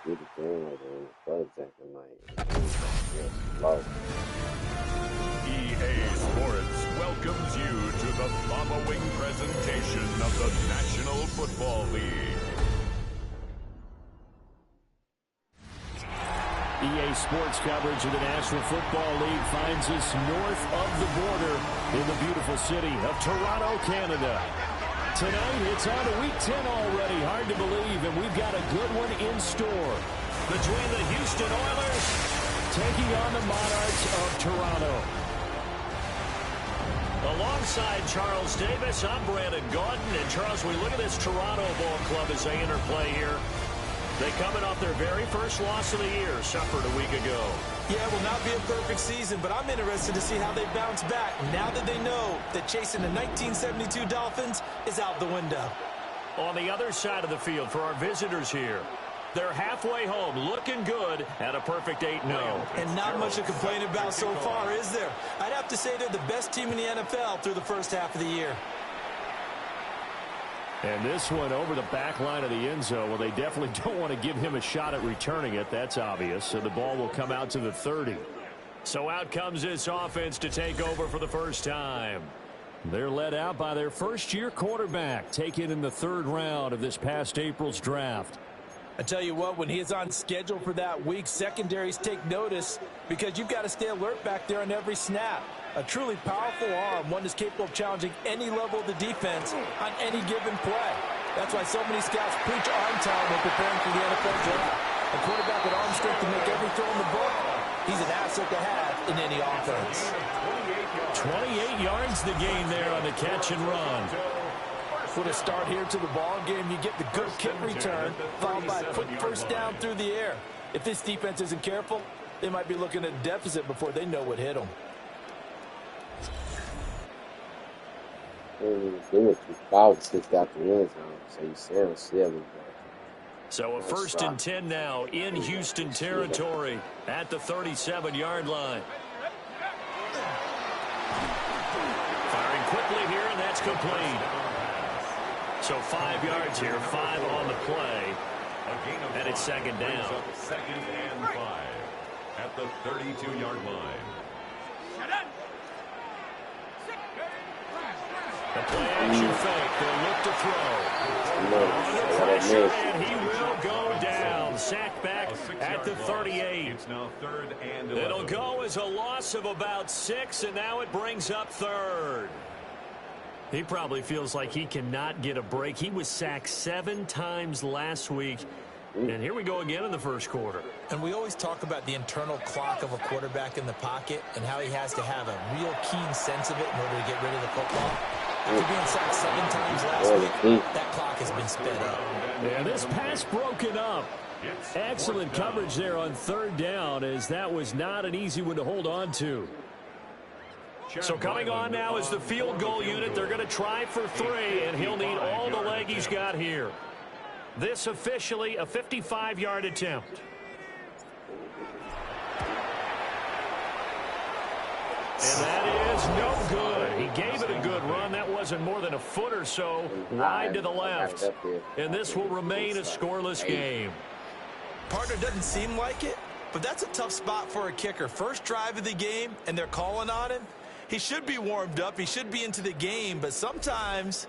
do the game like that in the first second night. Just slow. EA Sports welcomes you to the following presentation of the National Football League. EA Sports coverage of the National Football League finds us north of the border in the beautiful city of Toronto, Canada. Tonight, it's on to Week 10 already. Hard to believe, and we've got a good one in store. Between the Houston Oilers taking on the Monarchs of Toronto. Alongside Charles Davis, I'm Brandon Gaudin. And Charles, we look at this Toronto Ball Club as they interplay here. They coming off their very first loss of the year, suffered a week ago. Yeah, it will not be a perfect season, but I'm interested to see how they bounce back now that they know that chasing the 1972 Dolphins is out the window. On the other side of the field for our visitors here, they're halfway home, looking good at a perfect 8-0. And not much to complain about so far, is there? I'd have to say they're the best team in the NFL through the first half of the year. And this one over the back line of the end zone. Well, they definitely don't want to give him a shot at returning it. That's obvious. So the ball will come out to the 30. So out comes this offense to take over for the first time. They're led out by their first-year quarterback, taken in the third round of this past April's draft. I tell you what, when he is on schedule for that week, secondaries take notice because you've got to stay alert back there on every snap. A truly powerful arm, one that's capable of challenging any level of the defense on any given play. That's why so many scouts preach arm time when preparing for the NFL draft. A quarterback with arm strength to make every throw in the book, he's an asset to have in any offense. 28 yards the gain there on the catch and run. With a start here to the ball game, you get the good kick return, followed by a quick first down through the air. If this defense isn't careful, they might be looking at a deficit before they know what hit them. They was just about to kick out the end zone, so you said silly. So a 1st and 10 now in Houston territory at the 37-yard line. Firing quickly here, and that's complete. So 5 yards here, 5 on the play, and it's second down. 2nd and 5 at the 32-yard line. The play-action fake. They'll look to throw. Under pressure, and he will go down. Sacked back at the 38. It's now 3rd and 11. It'll go as a loss of about 6, and now it brings up 3rd. He probably feels like he cannot get a break. He was sacked 7 times last week. And here we go again in the first quarter. And we always talk about the internal clock of a quarterback in the pocket and how he has to have a real keen sense of it in order to get rid of the football. After being sacked 7 times last week, that clock has been sped up. Yeah, this pass broken up. Excellent coverage there on 3rd down, as that was not an easy one to hold on to. So coming on now is the field goal unit. They're going to try for 3, and he'll need all the leg he's got here. This officially a 55-yard attempt. And that is no good. He gave it a good run. That wasn't more than a foot or so wide to the left. And this will remain a scoreless game. Partner, doesn't seem like it, but that's a tough spot for a kicker. First drive of the game, and they're calling on him. He should be warmed up. He should be into the game, but sometimes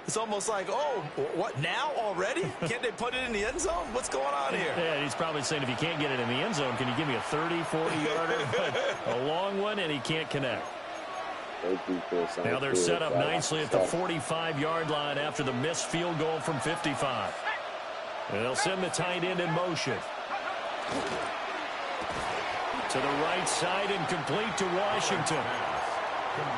it's almost like, oh, what, now already? Can't they put it in the end zone? What's going on here? Yeah, he's probably saying, if you can't get it in the end zone, can you give me a 30, 40-yarder? But a long one, and he can't connect. Now they're set up nicely at the 45-yard line after the missed field goal from 55. And they'll send the tight end in motion. To the right side and complete to Washington.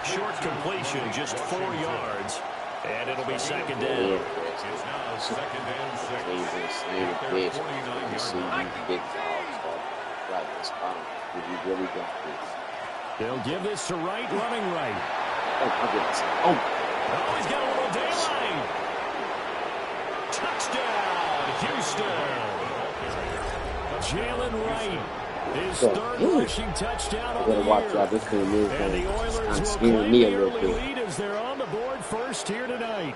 Short completion, just 4 yards. And it'll be second down. It's now 2nd and 6. At their 49-yard line. They'll give this to Wright, running right. Oh, he's got a little daylight. Touchdown, Houston. Jalen Wright. His 3rd rushing touchdown on the year. And the Oilers will claim the early lead as they're on the board first here tonight.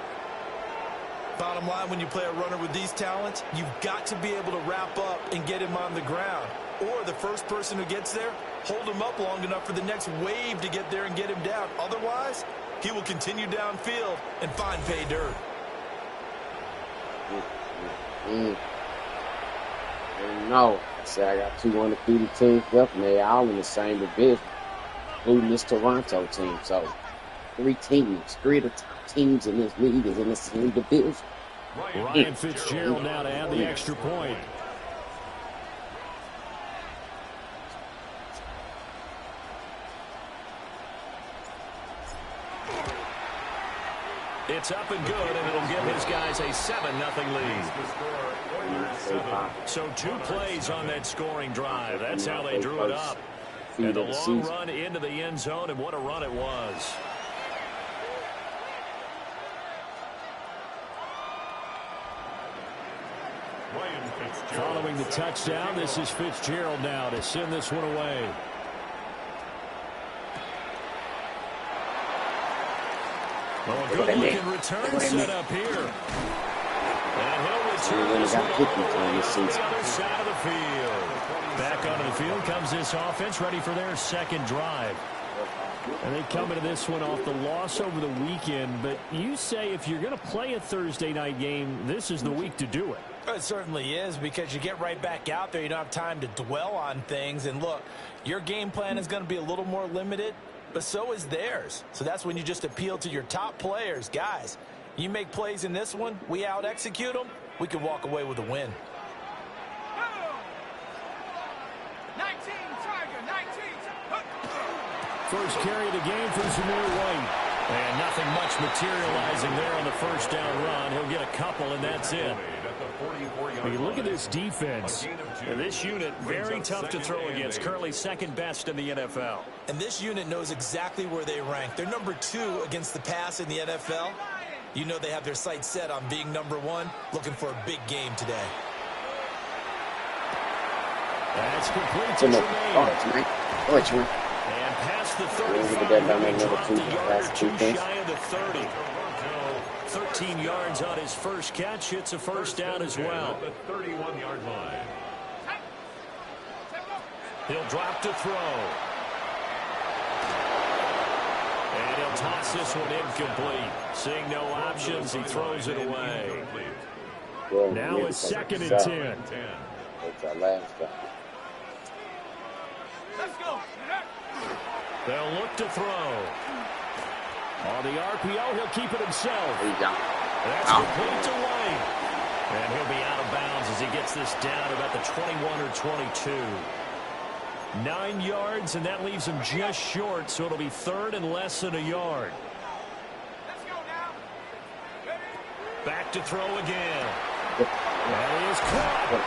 Bottom line, when you play a runner with these talents, you've got to be able to wrap up and get him on the ground. Or the first person who gets there, hold him up long enough for the next wave to get there and get him down. Otherwise, he will continue downfield and find pay dirt. No, I say I got 2 undefeated teams left, and they all in the same division, including this Toronto team. So 3 teams, 3 of the top teams in this league is in the same division. Ryan Fitzgerald now to add the extra point. It's up and good, and it'll give his guys a 7-0 lead. So 2 plays on that scoring drive. That's how they drew it up. And the long run into the end zone, and what a run it was. Following the touchdown, this is Fitzgerald now to send this one away. Well, a good-looking return set up here. And he'll return this one on the other side of the field. Back onto the field comes this offense, ready for their second drive. And they come into this one off the loss over the weekend. But you say if you're going to play a Thursday night game, this is the week to do it. It certainly is, because you get right back out there. You don't have time to dwell on things. And look, your game plan is going to be a little more limited, but so is theirs. So that's when you just appeal to your top players. Guys, you make plays in this one, we out-execute them, we can walk away with a win. 19, Tiger, 19. First carry of the game for Zamir White. And nothing much materializing there on the first down run. He'll get a couple, and that's it. When you look at this defense, this unit very tough to throw against. Currently second best in the NFL. And this unit knows exactly where they rank. They're number 2 against the pass in the NFL. You know they have their sights set on being number 1, looking for a big game today. That's complete to Tremaine. And past the 35, dropped a yard or 2 shy of the 30. 13 yards on his first catch. It's a first down as well. The 31-yard line. He'll drop to throw. And he'll toss this one incomplete. Seeing no options, he throws it away. Now it's 2nd and 10. That's our last time. Let's go. They'll look to throw. On the RPO, he'll keep it himself. There you go. That's complete to White. And he'll be out of bounds as he gets this down about the 21 or 22. 9 yards, and that leaves him just short, so it'll be 3rd and less than a yard. Let's go now. Back to throw again. That is caught.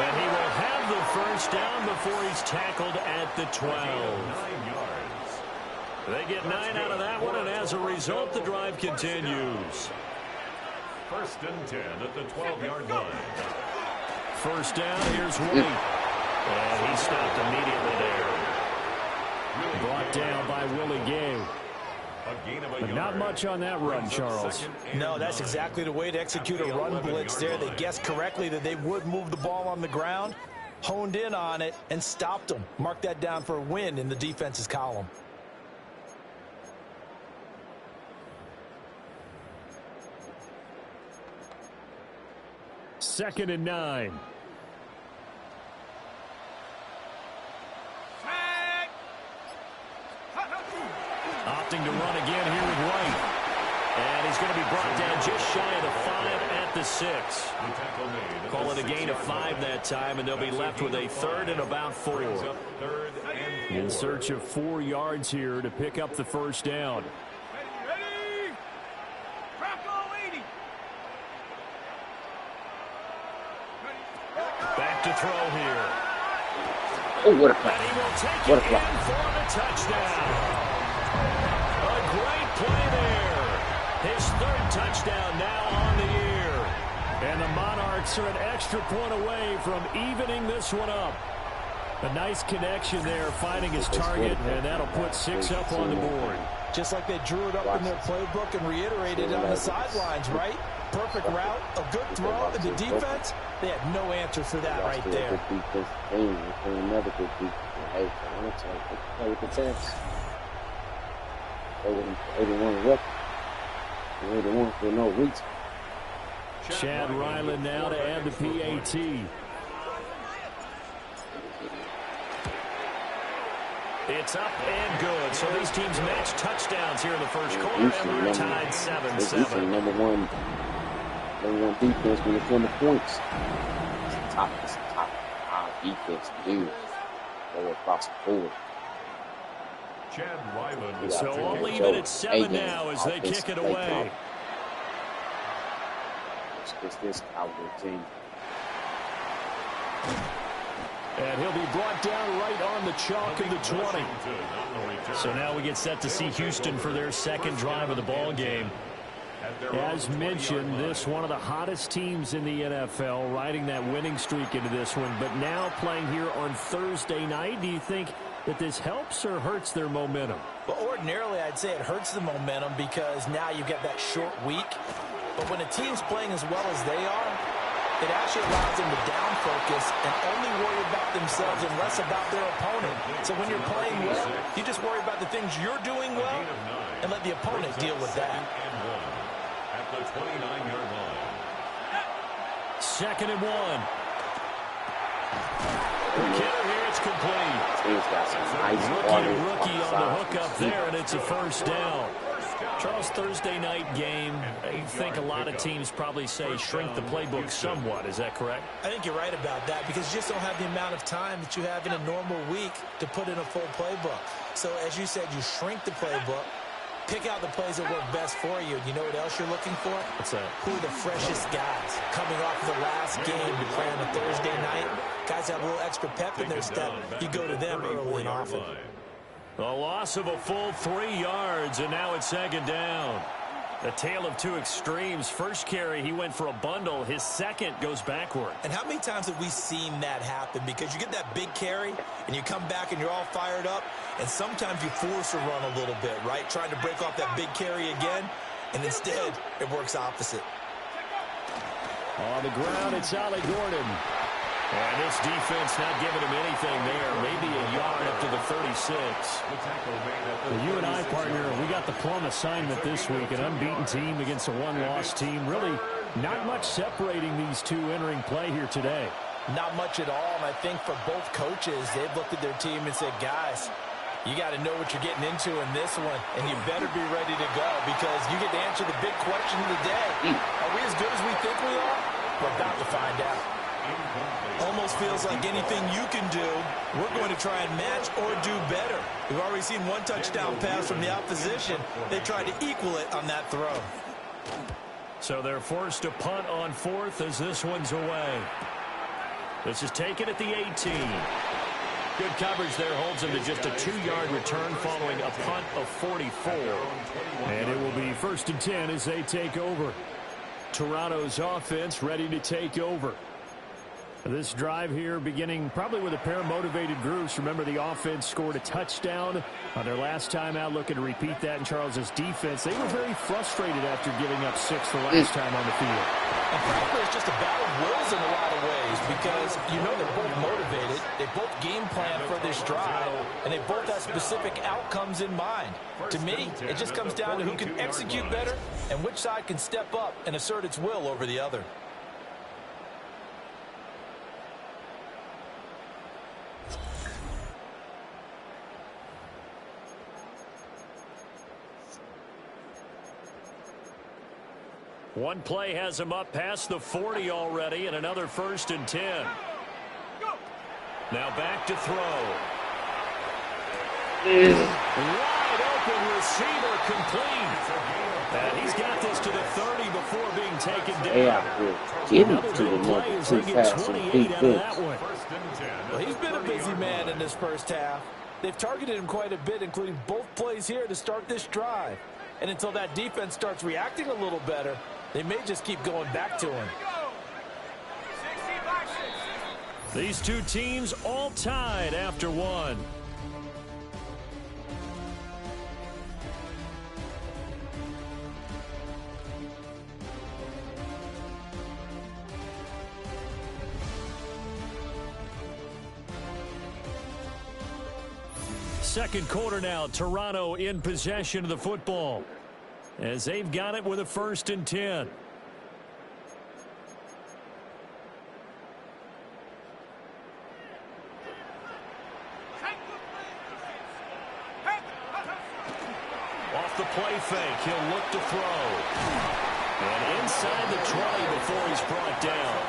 And he will have the first down before he's tackled at the 12. 9 yards. They get 9 out of that one, and as a result, the drive continues. 1st and 10 at the 12-yard line. First down, here's White. And he stopped immediately there. Brought down by Willie Gay. But not much on that run, Charles. No, that's exactly the way to execute a run blitz there. They guessed correctly that they would move the ball on the ground, honed in on it, and stopped them. Mark that down for a win in the defense's column. Second and 9. Opting to run again here with White. And he's going to be brought down just shy of the 5 at the 6. Call it a gain of 5 that time, and they'll be left with a 3rd and about 4. In search of 4 yards here to pick up the first down. Ready? Crack all 80. Back to throw here. Oh, what a play. And he will take What a it play. in for the touchdown. A great play there. His 3rd touchdown now on the year. And the Monarchs are an extra point away from evening this one up. A nice connection there, finding his target, and that'll put 6 up on the board. Just like they drew it up in their playbook and reiterated it on the sidelines, right? perfect route, a good throw, and the defense, they had no answer for that right there. Good defense team. They're another good defense. Hey, Toronto, they play with the Texans. They were 81 record. 81 for no reason. Chad Ryland now to add the PAT. It's up and good. So these teams match touchdowns here in the first quarter, and we're tied 7-7. Number one defense when it comes to points. It's top defense, dude. Go across the board. Chad Ryland. So I'll leave it at 7 now as they kick it away. It's this Cowboy team. And he'll be brought down right on the chalk of the 20. So now we get set to see Houston for their second drive of the ball game. As mentioned, this one of the hottest teams in the NFL, riding that winning streak into this one, but now playing here on Thursday night. Do you think that this helps or hurts their momentum? Well, ordinarily, I'd say it hurts the momentum because now you get that short week. But when a team's playing as well as they are, it actually allows them to down focus and only worry about themselves and less about their opponent. So when you're playing well, you just worry about the things you're doing well and let the opponent deal with that. At the 29-yard line. 2nd and 1. Killer here, it's complete. He's got some nice Rookie on the hook up there, and it's a first down. Charles, Thursday night game, I think a lot of teams probably say shrink the playbook somewhat. Is that correct? I think you're right about that because you just don't have the amount of time that you have in a normal week to put in a full playbook. So as you said, you shrink the playbook, pick out the plays that work best for you. And you know what else you're looking for? What's that? Who are the freshest guys coming off the last game you play on a Thursday night? Guys have a little extra pep in their step. You go to them early and often. A loss of a full 3 yards, and now it's 2nd down. A tale of two extremes. First carry, he went for a bundle. His second goes backward. And how many times have we seen that happen? Because you get that big carry, and you come back and you're all fired up, and sometimes you force a run a little bit, right? Trying to break off that big carry again, and instead it works opposite. On the ground, it's Ali Gordon. And this defense not giving him anything there. Maybe a yard up to the 36. Well, you and I, partner, we got the plum assignment this week. An unbeaten team against a one-loss team. Really not much separating these two entering play here today. Not much at all, and I think for both coaches, they've looked at their team and said, guys, you got to know what you're getting into in this one, and you better be ready to go because you get to answer the big question of the day. Are we as good as we think we are? We're about to find out. Almost feels like anything you can do, we're going to try and match or do better. We've already seen one touchdown pass from the opposition. They tried to equal it on that throw. So they're forced to punt on 4th as this one's away. This is taken at the 18. Good coverage there holds him to just a 2-yard return following a punt of 44. And it will be 1st and 10 as they take over. Toronto's offense ready to take over. This drive here beginning probably with a pair of motivated groups. Remember, the offense scored a touchdown on their last time out, looking to repeat that in Charles's defense. They were very frustrated after giving up 6 the last time on the field. And frankly, it's just a battle of wills in a lot of ways because you know they're both motivated. They both game plan for this drive, and they both have specific outcomes in mind. To me, it just comes down to who can execute better and which side can step up and assert its will over the other. One play has him up past the 40 already, and another 1st and 10. Now back to throw. Wide open receiver complete. And he's got this to the 30 before being taken down. Yeah, give it to the number 2 pass and defense. Well, he's been a busy man in this first half. They've targeted him quite a bit, including both plays here to start this drive. And until that defense starts reacting a little better, they may just keep going back to him. These two teams all tied after one. second quarter now. Toronto in possession of the football as they've got it with a 1st and 10. Off the play fake, he'll look to throw. And inside the 20 before he's brought down.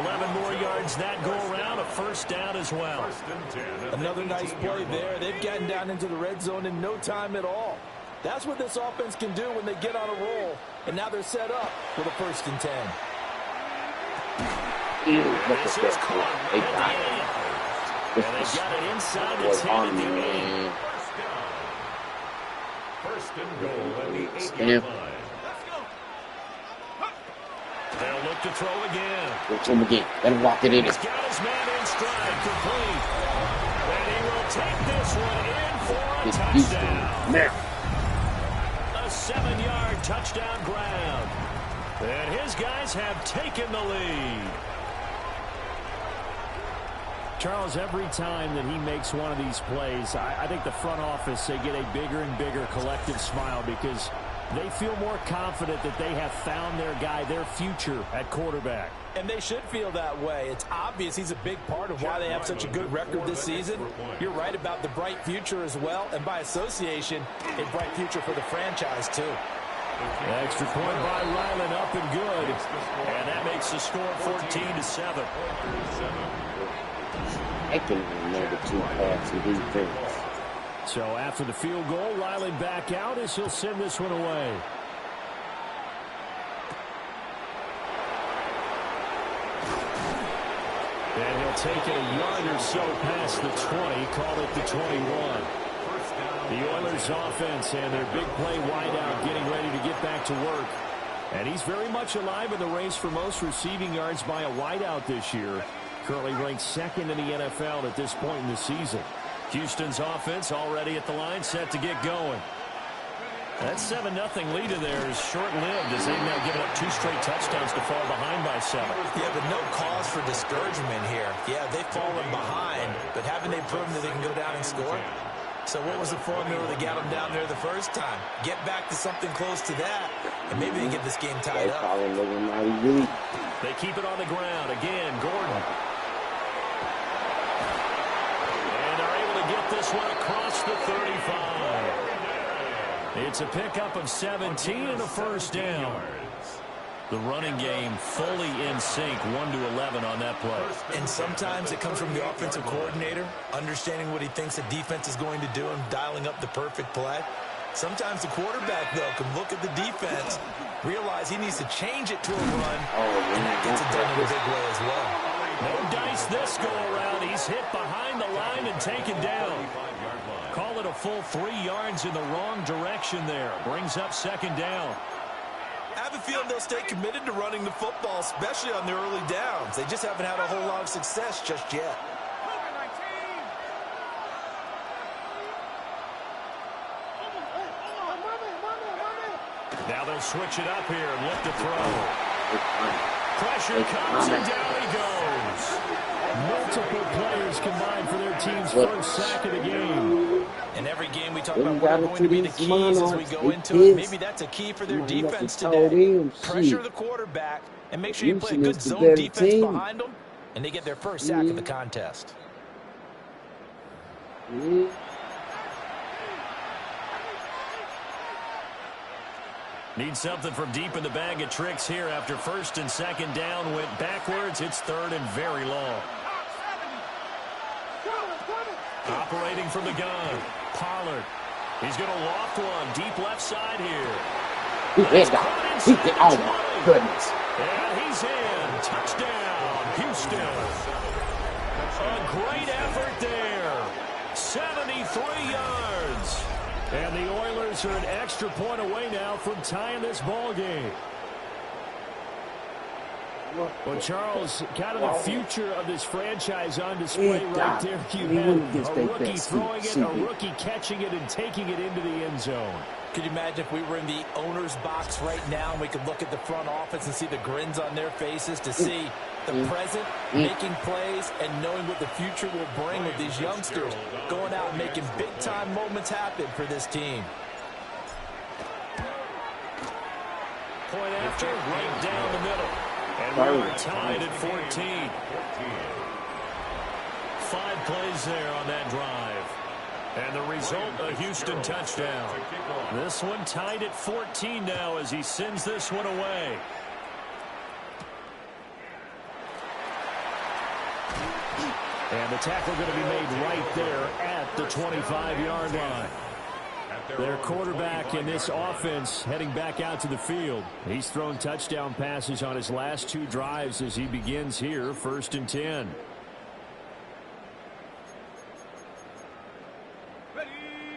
11 more yards that go around, a 1st down as well. Another nice play there. They've gotten down into the red zone in no time at all. That's what this offense can do when they get on a roll. And now they're set up with a 1st and 10. This is caught at the 8. And they've got it inside the 10 at the 8. First and goal at the 8-yard line. They'll look to throw again. Go to him again. Let him walk it in. He's got his man in stride, complete. And he will take this one in for a touchdown. Now. A 7-yard touchdown grab. And his guys have taken the lead. Charles, every time that he makes one of these plays, I think the front office, they get a bigger and bigger collective smile because they feel more confident that they have found their guy, their future at quarterback. And they should feel that way. It's obvious he's a big part of why they have such a good record this season. You're right about the bright future as well, and by association, a bright future for the franchise too. Extra point by Ryland, up and good. And that makes the score 14-7. I can remember 2 passing defense. So after the field goal, Ryland back out as he'll send this one away. And he'll take it a yard or so past the 20, call it the 21. The Oilers offense and their big play wideout getting ready to get back to work. And he's very much alive in the race for most receiving yards by a wideout this year. Currently ranked 2nd in the NFL at this point in the season. Houston's offense already at the line, set to get going. That 7-0 lead in there is short-lived as they've now given up 2 straight touchdowns to fall behind by 7. Yeah, but no cause for discouragement here. Yeah, they've fallen behind, but haven't they proven that they can go down and score? So what was the formula that got them down there the first time? Get back to something close to that, and maybe they get this game tied up. They keep it on the ground. Again, Gordon. Get this one across the 35. It's a pickup of 17 and a 1st down. The running game fully in sync, 1-11 on that play. And sometimes it comes from the offensive coordinator, understanding what he thinks the defense is going to do and dialing up the perfect play. Sometimes the quarterback, though, can look at the defense, realize he needs to change it to a run, and that gets it done in a big way as well. No dice this go around. He's hit behind the line and taken down. Call it a full 3 yards in the wrong direction there. Brings up 2nd down. I have a feeling they'll stay committed to running the football, especially on their early downs. They just haven't had a whole lot of success just yet. Now they'll switch it up here and look to throw. Pressure comes and down he goes. Multiple players combined for their team's 1st sack of the game. In every game we talk about what are going to be the keys as we go into it. Maybe that's a key for their defense today. Pressure the quarterback and make sure you play a good zone defense behind them, and they get their 1st sack of the contest. Need something from deep in the bag of tricks here after 1st and 2nd down went backwards. It's 3rd and very long. Operating from the gun, Pollard. He's going to loft one deep left side here. Oh, my goodness. And he's in. Touchdown, Houston. A great effort there. 73 yards. And the Oilers are an extra point away now from tying this ball game. Well, Charles, kind of the future of this franchise on display right there. You have a rookie throwing it, a rookie catching it, and taking it into the end zone. Could you imagine if we were in the owner's box right now and we could look at the front office and see the grins on their faces to see the present making plays and knowing what the future will bring with these youngsters going out and making big-time moments happen for this team. Point after, right down the middle. And we're tied at 14. 5 plays there on that drive. And the result, a Houston touchdown. This one tied at 14 now as he sends this one away. And the tackle going to be made right there at the 25-yard line. Their quarterback in this offense heading back out to the field. He's thrown touchdown passes on his last 2 drives as he begins here, 1st and 10.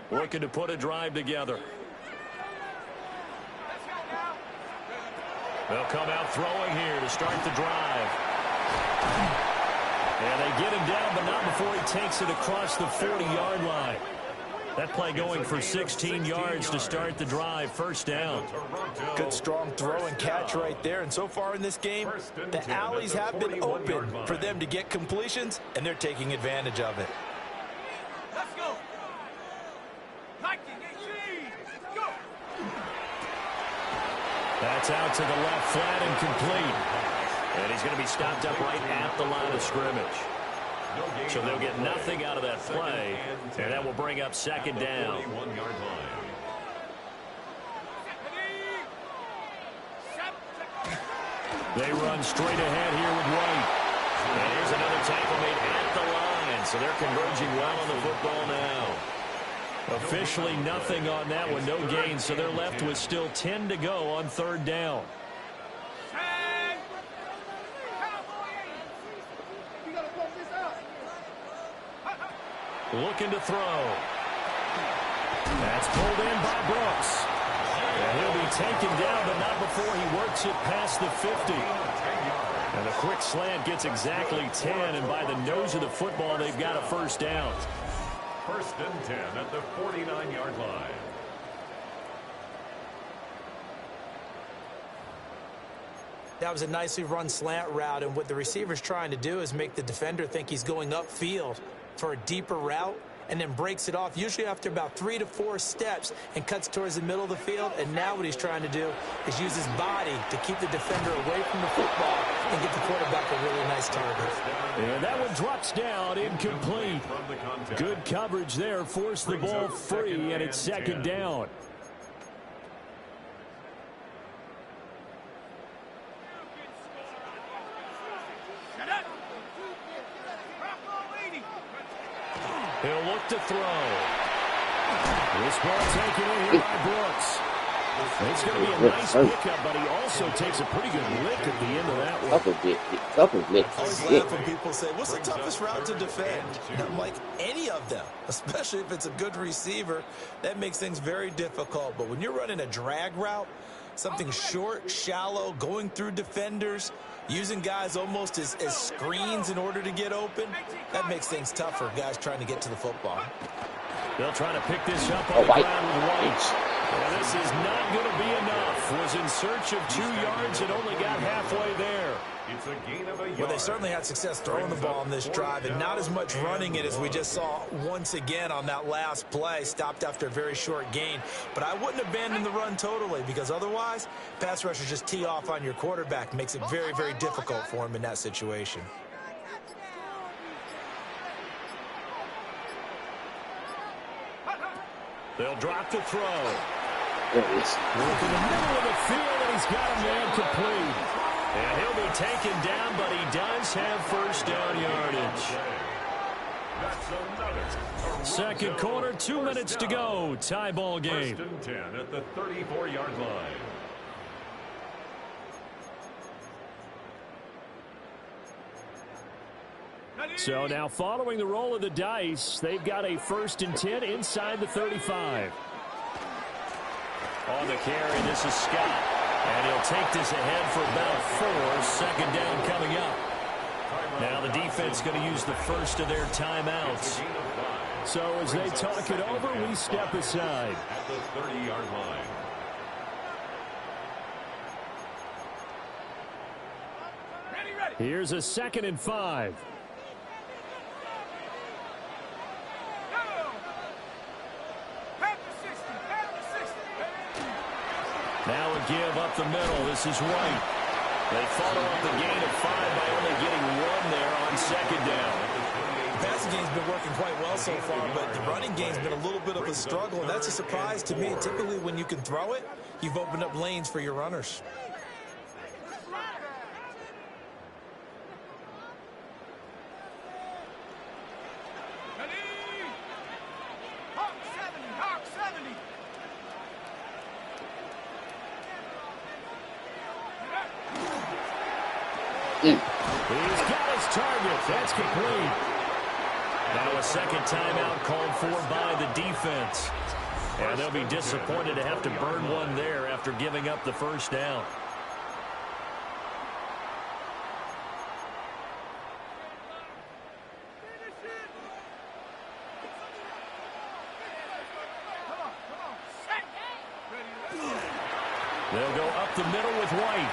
Looking to put a drive together. They'll come out throwing here to start the drive. And they get him down, but not before he takes it across the 40-yard line. That play going for 16 yards to start the drive, 1st down. Good strong throw and catch right there. And so far in this game, the alleys have been open for them to get completions, and they're taking advantage of it. Let's go. 19-18. Go. That's out to the left, flat and complete. And he's going to be stopped up right at the line of scrimmage. So they'll get nothing out of that play, and that will bring up 2nd down. They run straight ahead here with White. And here's another tackle made at the line, so they're converging well on the football now. Officially nothing on that one, no gain, so they're left with still 10 to go on 3rd down. Looking to throw. That's pulled in by Brooks. And he'll be taken down, but not before he works it past the 50. And a quick slant gets exactly 10, and by the nose of the football, they've got a 1st down. 1st and 10 at the 49-yard line. That was a nicely run slant route, and what the receiver's trying to do is make the defender think he's going upfield for a deeper route, and then breaks it off, usually after about 3 to 4 steps, and cuts towards the middle of the field. And now what he's trying to do is use his body to keep the defender away from the football and get the quarterback a really nice target. And that one drops down, incomplete. Good coverage there, forced the ball free, and it's 2nd down. He'll look to throw. This ball taken in here by Brooks. It's going to be a nice pickup, but he also takes a pretty good lick at the end of that one. Couple licks. I always laugh when people say, what's the toughest route to defend? And I'm like, any of them, especially if it's a good receiver. That makes things very difficult. But when you're running a drag route, something short, shallow, going through defenders, using guys almost as screens in order to get open, that makes things tough for guys trying to get to the football. They'll try to pick this up on the ground with White. Well, this is not going to be enough. Was in search of 2 yards and only got halfway there. It's a gain of a yard. Well, they certainly had success throwing the ball on this drive, and not as much running it as we just saw once again on that last play. Stopped after a very short gain. But I wouldn't abandon the run totally, because otherwise, pass rushers just tee off on your quarterback. Makes it very, very difficult for him in that situation. They'll drop the throw. There it is. Look in the middle of the field, and he's got a man complete. And he'll be taken down, but he does have 1st down yardage. Second quarter, 2 minutes to go. Tie ball game. 1st and 10 at the 34-yard line. So now following the roll of the dice, they've got a 1st and 10 inside the 35. On the carry, this is Scott. And he'll take this ahead for about 4. Second down coming up. Now the defense going to use the first of their timeouts. So as they talk it over, we step aside. At the 30-yard line. Here's a 2nd and 5. Now a give up the middle. This is White. They follow up the gain of 5 by only getting 1 there on second down. The passing game's been working quite well so far, but the running game's been a little bit of a struggle, and that's a surprise to me. Typically, when you can throw it, you've opened up lanes for your runners. He's got his target. That's complete. Now a second timeout called for by the defense. And they'll be disappointed to have to burn one there after giving up the first down. They'll go up the middle with White.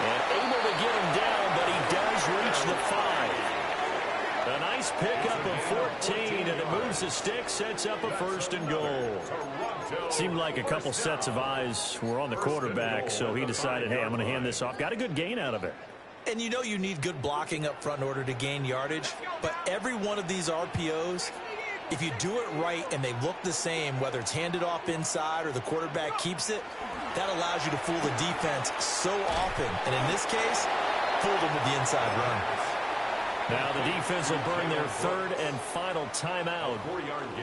And able to get him down, but he does reach the 5. A nice pickup of 14, and it moves the stick, sets up a 1st and goal. Seemed like a couple sets of eyes were on the quarterback, so he decided, hey, I'm going to hand this off. Got a good gain out of it. And you know you need good blocking up front in order to gain yardage, but every one of these RPOs, if you do it right and they look the same, whether it's handed off inside or the quarterback keeps it, that allows you to fool the defense so often. And in this case, fooled them with the inside run. Now the defense will burn their 3rd and final timeout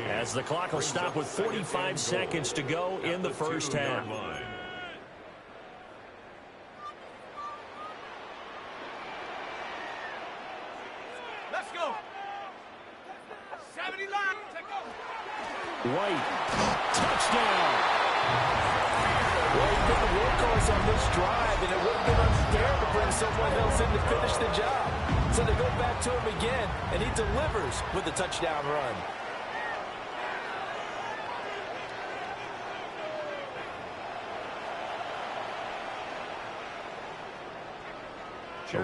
as the clock will stop with 45 seconds to go in the first half. Let's go. 70 line. Take over. White. Touchdown. Well, he's been the workhorse on this drive, and it would have been unfair to bring someone else in to finish the job. So they go back to him again, and he delivers with a touchdown run.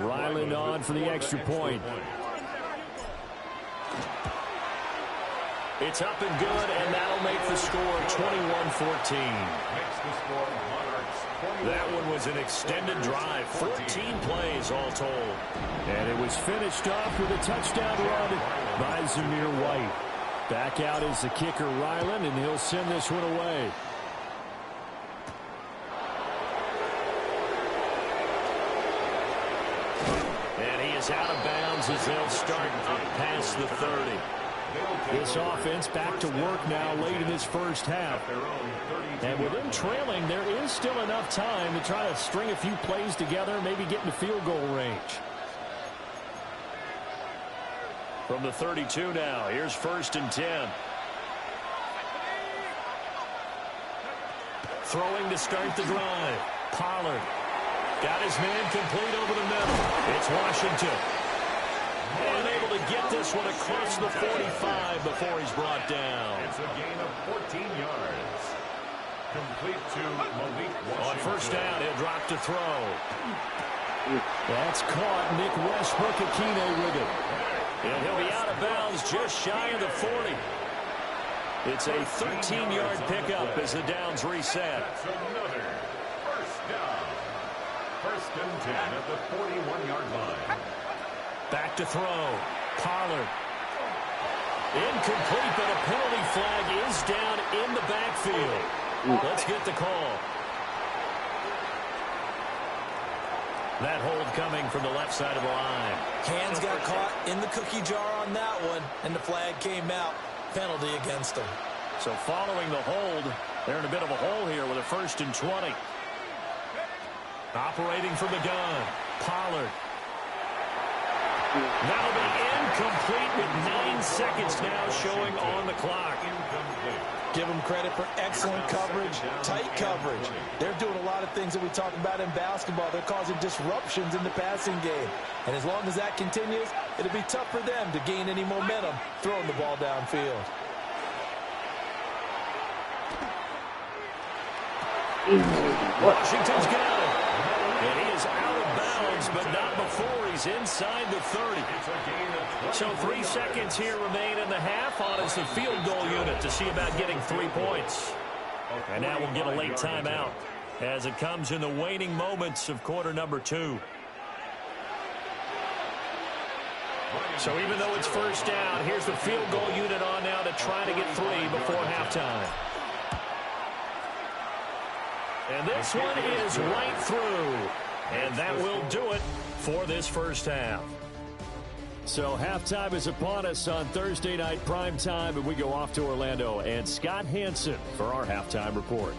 Ryland on for the extra point. It's up and good, and that'll make the score 21-14. That one was an extended drive, 14 plays all told. And it was finished off with a touchdown run by Zamir White. Back out is the kicker, Ryland, and he'll send this one away. And he is out of bounds as they'll start up past the 30. This offense back to work now late in this first half. And with them trailing, there is still enough time to try to string a few plays together, maybe get into field goal range. From the 32 now, here's 1st and 10. Throwing to start the drive. Pollard got his man complete over the middle. It's Washington. And able to get this one across the 45 before he's brought down. It's a gain of 14 yards. Complete to Malik Washington. On first down, he'll drop to throw. That's caught. Nick Westbrook-Akine with it. And he'll be out of bounds just shy of the 40. It's a 13-yard pickup as the downs reset. That's another first down. 1st and 10 at the 41-yard line. Back to throw. Pollard. Incomplete, but a penalty flag is down in the backfield. Let's get the call. That hold coming from the left side of the line. Hands got caught in the cookie jar on that one, and the flag came out. Penalty against them. So following the hold, they're in a bit of a hole here with a 1st and 20. Operating from the gun. Pollard. That'll be incomplete with 9 seconds now showing on the clock. Give them credit for excellent coverage, tight coverage. They're doing a lot of things that we talk about in basketball. They're causing disruptions in the passing game. And as long as that continues, it'll be tough for them to gain any momentum throwing the ball downfield. Washington's got it. And he is out of bounds, but not before he's inside the 30. So 3 seconds here remain in the half on as the field goal unit to see about getting 3 points. And now we'll get a late timeout as it comes in the waning moments of quarter number 2. So even though it's first down, here's the field goal unit on now to try to get 3 before halftime. And this one is right through. And that will do it for this first half. So halftime is upon us on Thursday night primetime, and we go off to Orlando. And Scott Hansen for our halftime report.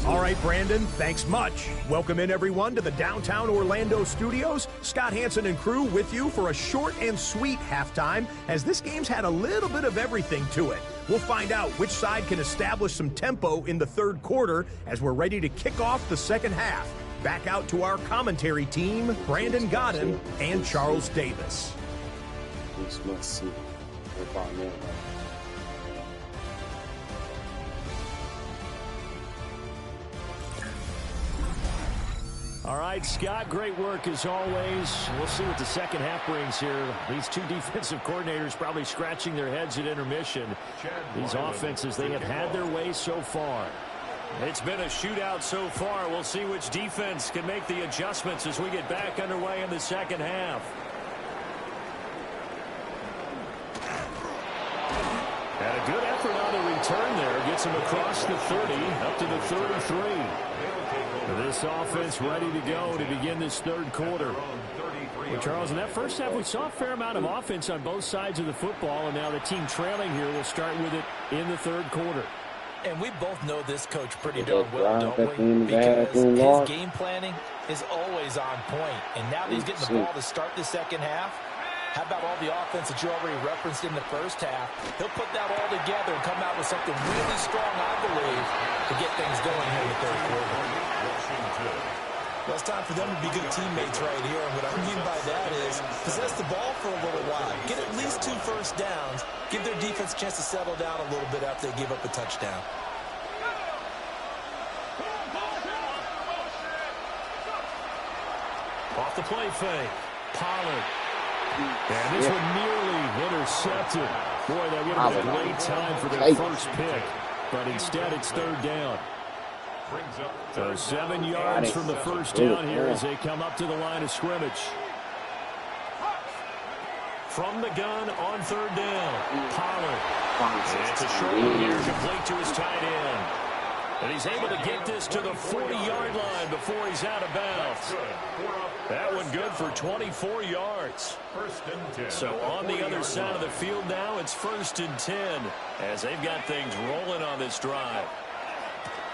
All right, Brandon, thanks much. Welcome in, everyone, to the downtown Orlando studios. Scott Hansen and crew with you for a short and sweet halftime, as this game's had a little bit of everything to it. We'll find out which side can establish some tempo in the third quarter as we're ready to kick off the second half. Back out to our commentary team, Brandon Godden and Charles Davis. ReeceMustSee. All right, Scott, great work as always. We'll see what the second half brings here. These two defensive coordinators probably scratching their heads at intermission. These offenses, they have had their way so far. It's been a shootout so far. We'll see which defense can make the adjustments as we get back underway in the second half. And a good effort on the return there. Gets him across the 30, up to the 33. This offense ready to go to begin this third quarter. Well, Charles, in that first half, we saw a fair amount of offense on both sides of the football, and now the team trailing here will start with it in the third quarter. And we both know this coach pretty darn well, don't we? Because his game planning is always on point. And now that he's getting the ball to start the second half, how about all the offense that you already referenced in the first half? He'll put that all together and come out with something really strong, I believe, to get things going here in the third quarter. Well, it's time for them to be good teammates right here. And what I mean by that is possess the ball for a little while. Get at least 2 first downs. Give their defense a chance to settle down a little bit after they give up a touchdown. Off the play fake. Pollard. And this one nearly intercepted. Boy, that would have been a great time for their first pick. But instead, it's third down. So 7 yards from the first down here as they come up to the line of scrimmage. From the gun on third down, Pollard. And it's a short one here, complete to his tight end. And he's able to get this to the 40-yard line before he's out of bounds. That one good for 24 yards. So on the other side of the field now, it's 1st and 10 as they've got things rolling on this drive.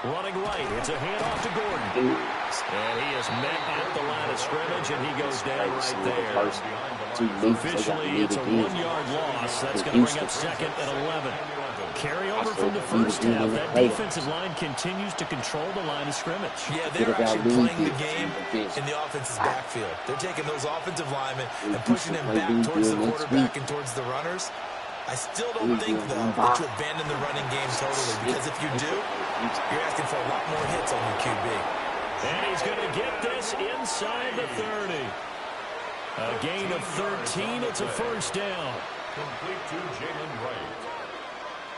Running right, it's a handoff to Gordon. And he is met at the line of scrimmage, and he goes down right there. Officially, it's a 1-yard loss. That's going to bring up 2nd and 11. Carry over from the first half. That defensive line continues to control the line of scrimmage. Yeah, they're actually playing the game in the offense's backfield. They're taking those offensive linemen and pushing them back towards the quarterback and towards the runners. I still don't think, though, that you abandon the running game totally, because if you do, you're asking for a lot more hits on your QB. And he's going to get this inside the 30. A gain of 13. It's a first down. Complete to Jalen Wright.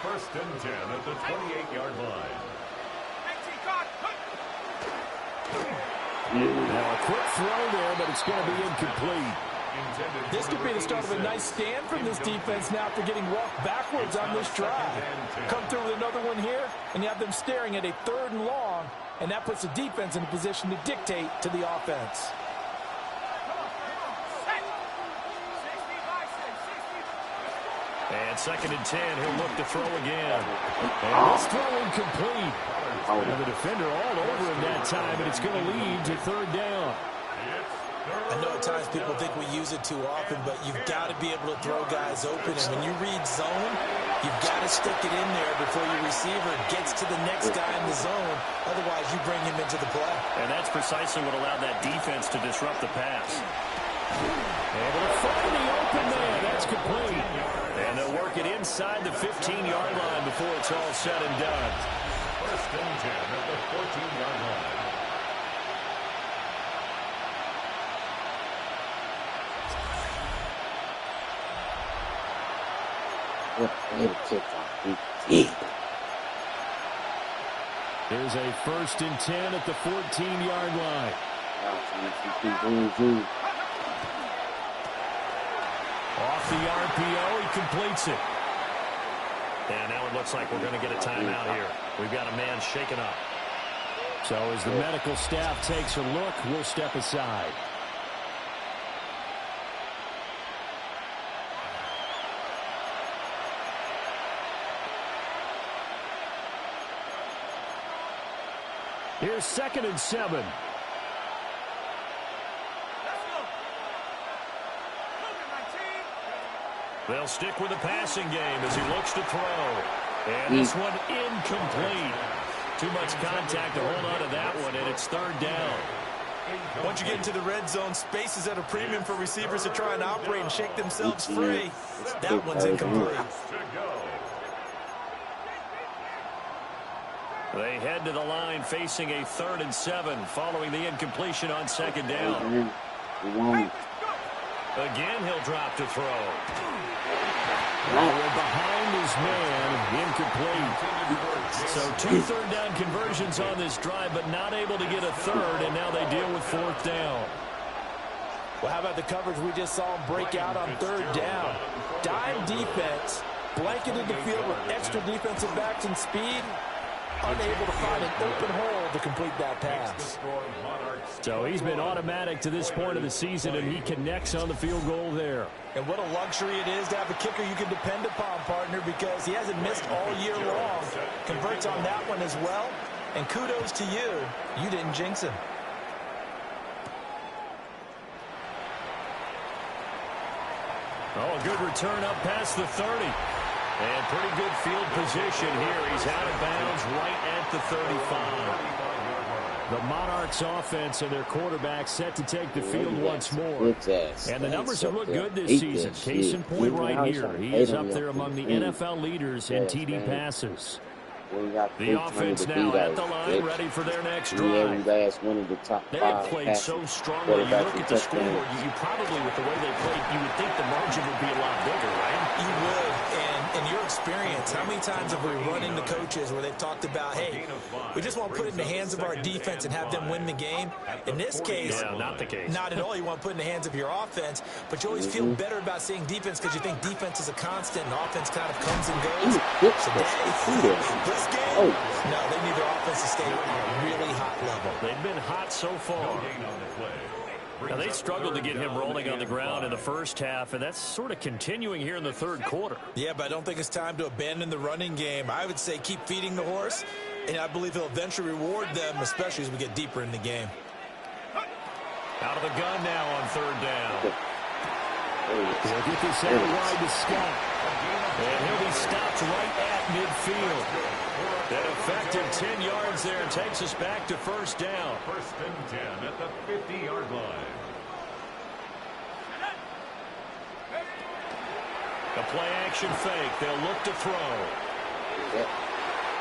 1st and 10 at the 28-yard line. Now a quick throw there, but it's going to be incomplete. This could be the start of a nice stand from this defense now after getting walked backwards on this drive. Come through with another one here, and you have them staring at a 3rd and long, and that puts the defense in a position to dictate to the offense. And 2nd and 10, he'll look to throw again. And this throw incomplete. And the defender all over him that time, and it's going to lead to 3rd down. I know at times people think we use it too often, but you've got to be able to throw guys open. And when you read zone, you've got to stick it in there before your receiver gets to the next guy in the zone. Otherwise, you bring him into the play. And that's precisely what allowed that defense to disrupt the pass. Able to find the open man. That's complete. And they'll work it inside the 15-yard line before it's all said and done. First and 10 at the 14-yard line. There's a first and 10 at the 14-yard line. Off the RPO, he completes it. And now it looks like we're going to get a timeout here. We've got a man shaken up. So as the medical staff takes a look, we'll step aside. Here's 2nd and 7. They'll stick with the passing game as he looks to throw. And this one incomplete. Too much contact to hold on to that one, and it's 3rd down. Once you get into the red zone, space is at a premium for receivers to try and operate and shake themselves free. That one's incomplete. They head to the line facing a 3rd and 7 following the incompletion on 2nd down. Again, he'll drop to throw. Behind his man, incomplete. So 2 third-down conversions on this drive, but not able to get a third, and now they deal with 4th down. Well, how about the coverage we just saw him break out on 3rd down? Dime defense, blanketed the field with extra defensive backs and speed, unable to find an open hole to complete that pass. So he's been automatic to this point of the season, and he connects on the field goal there. And what a luxury it is to have a kicker you can depend upon, partner, because he hasn't missed all year long. Converts on that one as well. And kudos to you. You didn't jinx him. Oh, a good return up past the 30. And pretty good field position here. He's out of bounds right at the 35. The Monarchs offense and their quarterback set to take the field once more. And the numbers have looked good this season. Case in point right here. He is up there among the NFL leaders in TD passes. The offense now at the line, ready for their next drive. They played so strongly. You look at the scoreboard, you probably, with the way they played, you would think the margin would be a lot bigger, right? You would. And in your experience, how many times have we run into coaches where they've talked about, hey, we just want to put it in the hands of our defense and have them win the game? In this case, not the case. Not at all. You want to put it in the hands of your offense, but you always feel better about seeing defense because you think defense is a constant and offense kind of comes and goes. Today, this game, no, they need their offense to stay at a really hot level. They've been hot so far. Now, they struggled to get him rolling on the ground in the first half, and that's sort of continuing here in the 3rd quarter. Yeah, but I don't think it's time to abandon the running game. I would say keep feeding the horse, and I believe he'll eventually reward them, especially as we get deeper in the game. Out of the gun now on 3rd down. He'll get this out wide to Scott. And he'll be stopped right at midfield. An effective 10 yards there takes us back to 1st down. 1st and 10 at the 50-yard line. A play-action fake. They'll look to throw.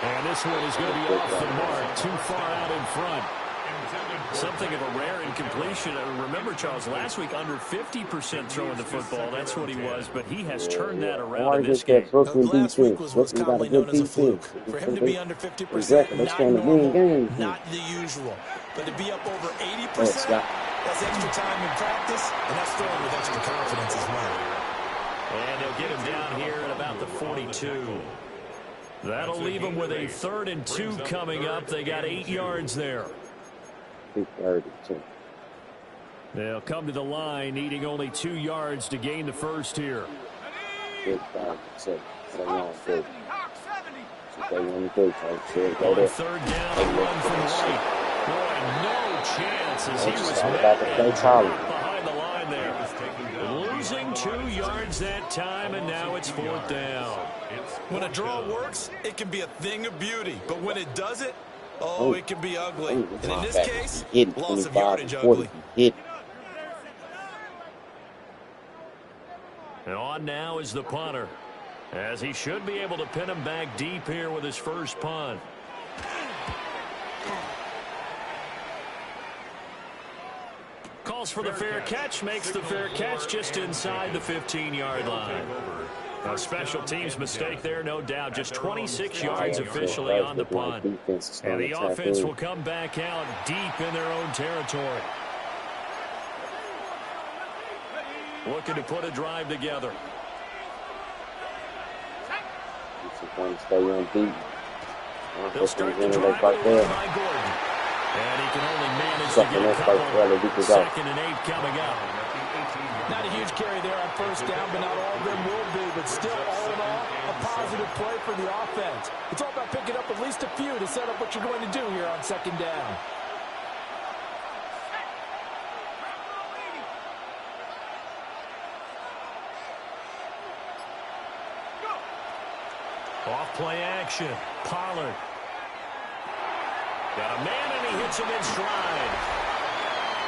And this one is going to be off the mark, too far out in front. Something of a rare incompletion. Remember, Charles, last week under 50% throwing the football. That's what he was, but he has turned that around in this game. Last week was commonly known as a fluke. For him to be under 50%, not normal, not the usual. But to be up over 80%, that's extra time in practice, and that's throwing with extra confidence as well. And they'll get him down here at about the 42. That'll leave him with a 3rd and 2 coming up. They got 8 yards there. They'll come to the line, needing only 2 yards to gain the first here. On 3rd down, they run from right. Boy, no chance as he was about to play Charlie. behind the line there. Losing 2 yards that time, and now it's 4th down. When a draw works, it can be a thing of beauty. But when it doesn't, oh, it can be ugly. And in this case, loss of yardage ugly. And on now is the punter, as he should be able to pin him back deep here with his first punt. Calls for the fair catch, makes the fair catch just inside the 15-yard line. A special teams mistake there, no doubt. Just 26 yards officially on the punt. And the offense will come back out deep in their own territory. Looking to put a drive together. They'll start the drive by Gordon. And he can only manage to get a couple. 2nd and 8 coming up. Not a huge carry there on first down, but not all of them will be. But still, all in all, a positive play for the offense. It's all about picking up at least a few to set up what you're going to do here on 2nd down. Off play action. Pollard. Got a man, and he hits him in stride.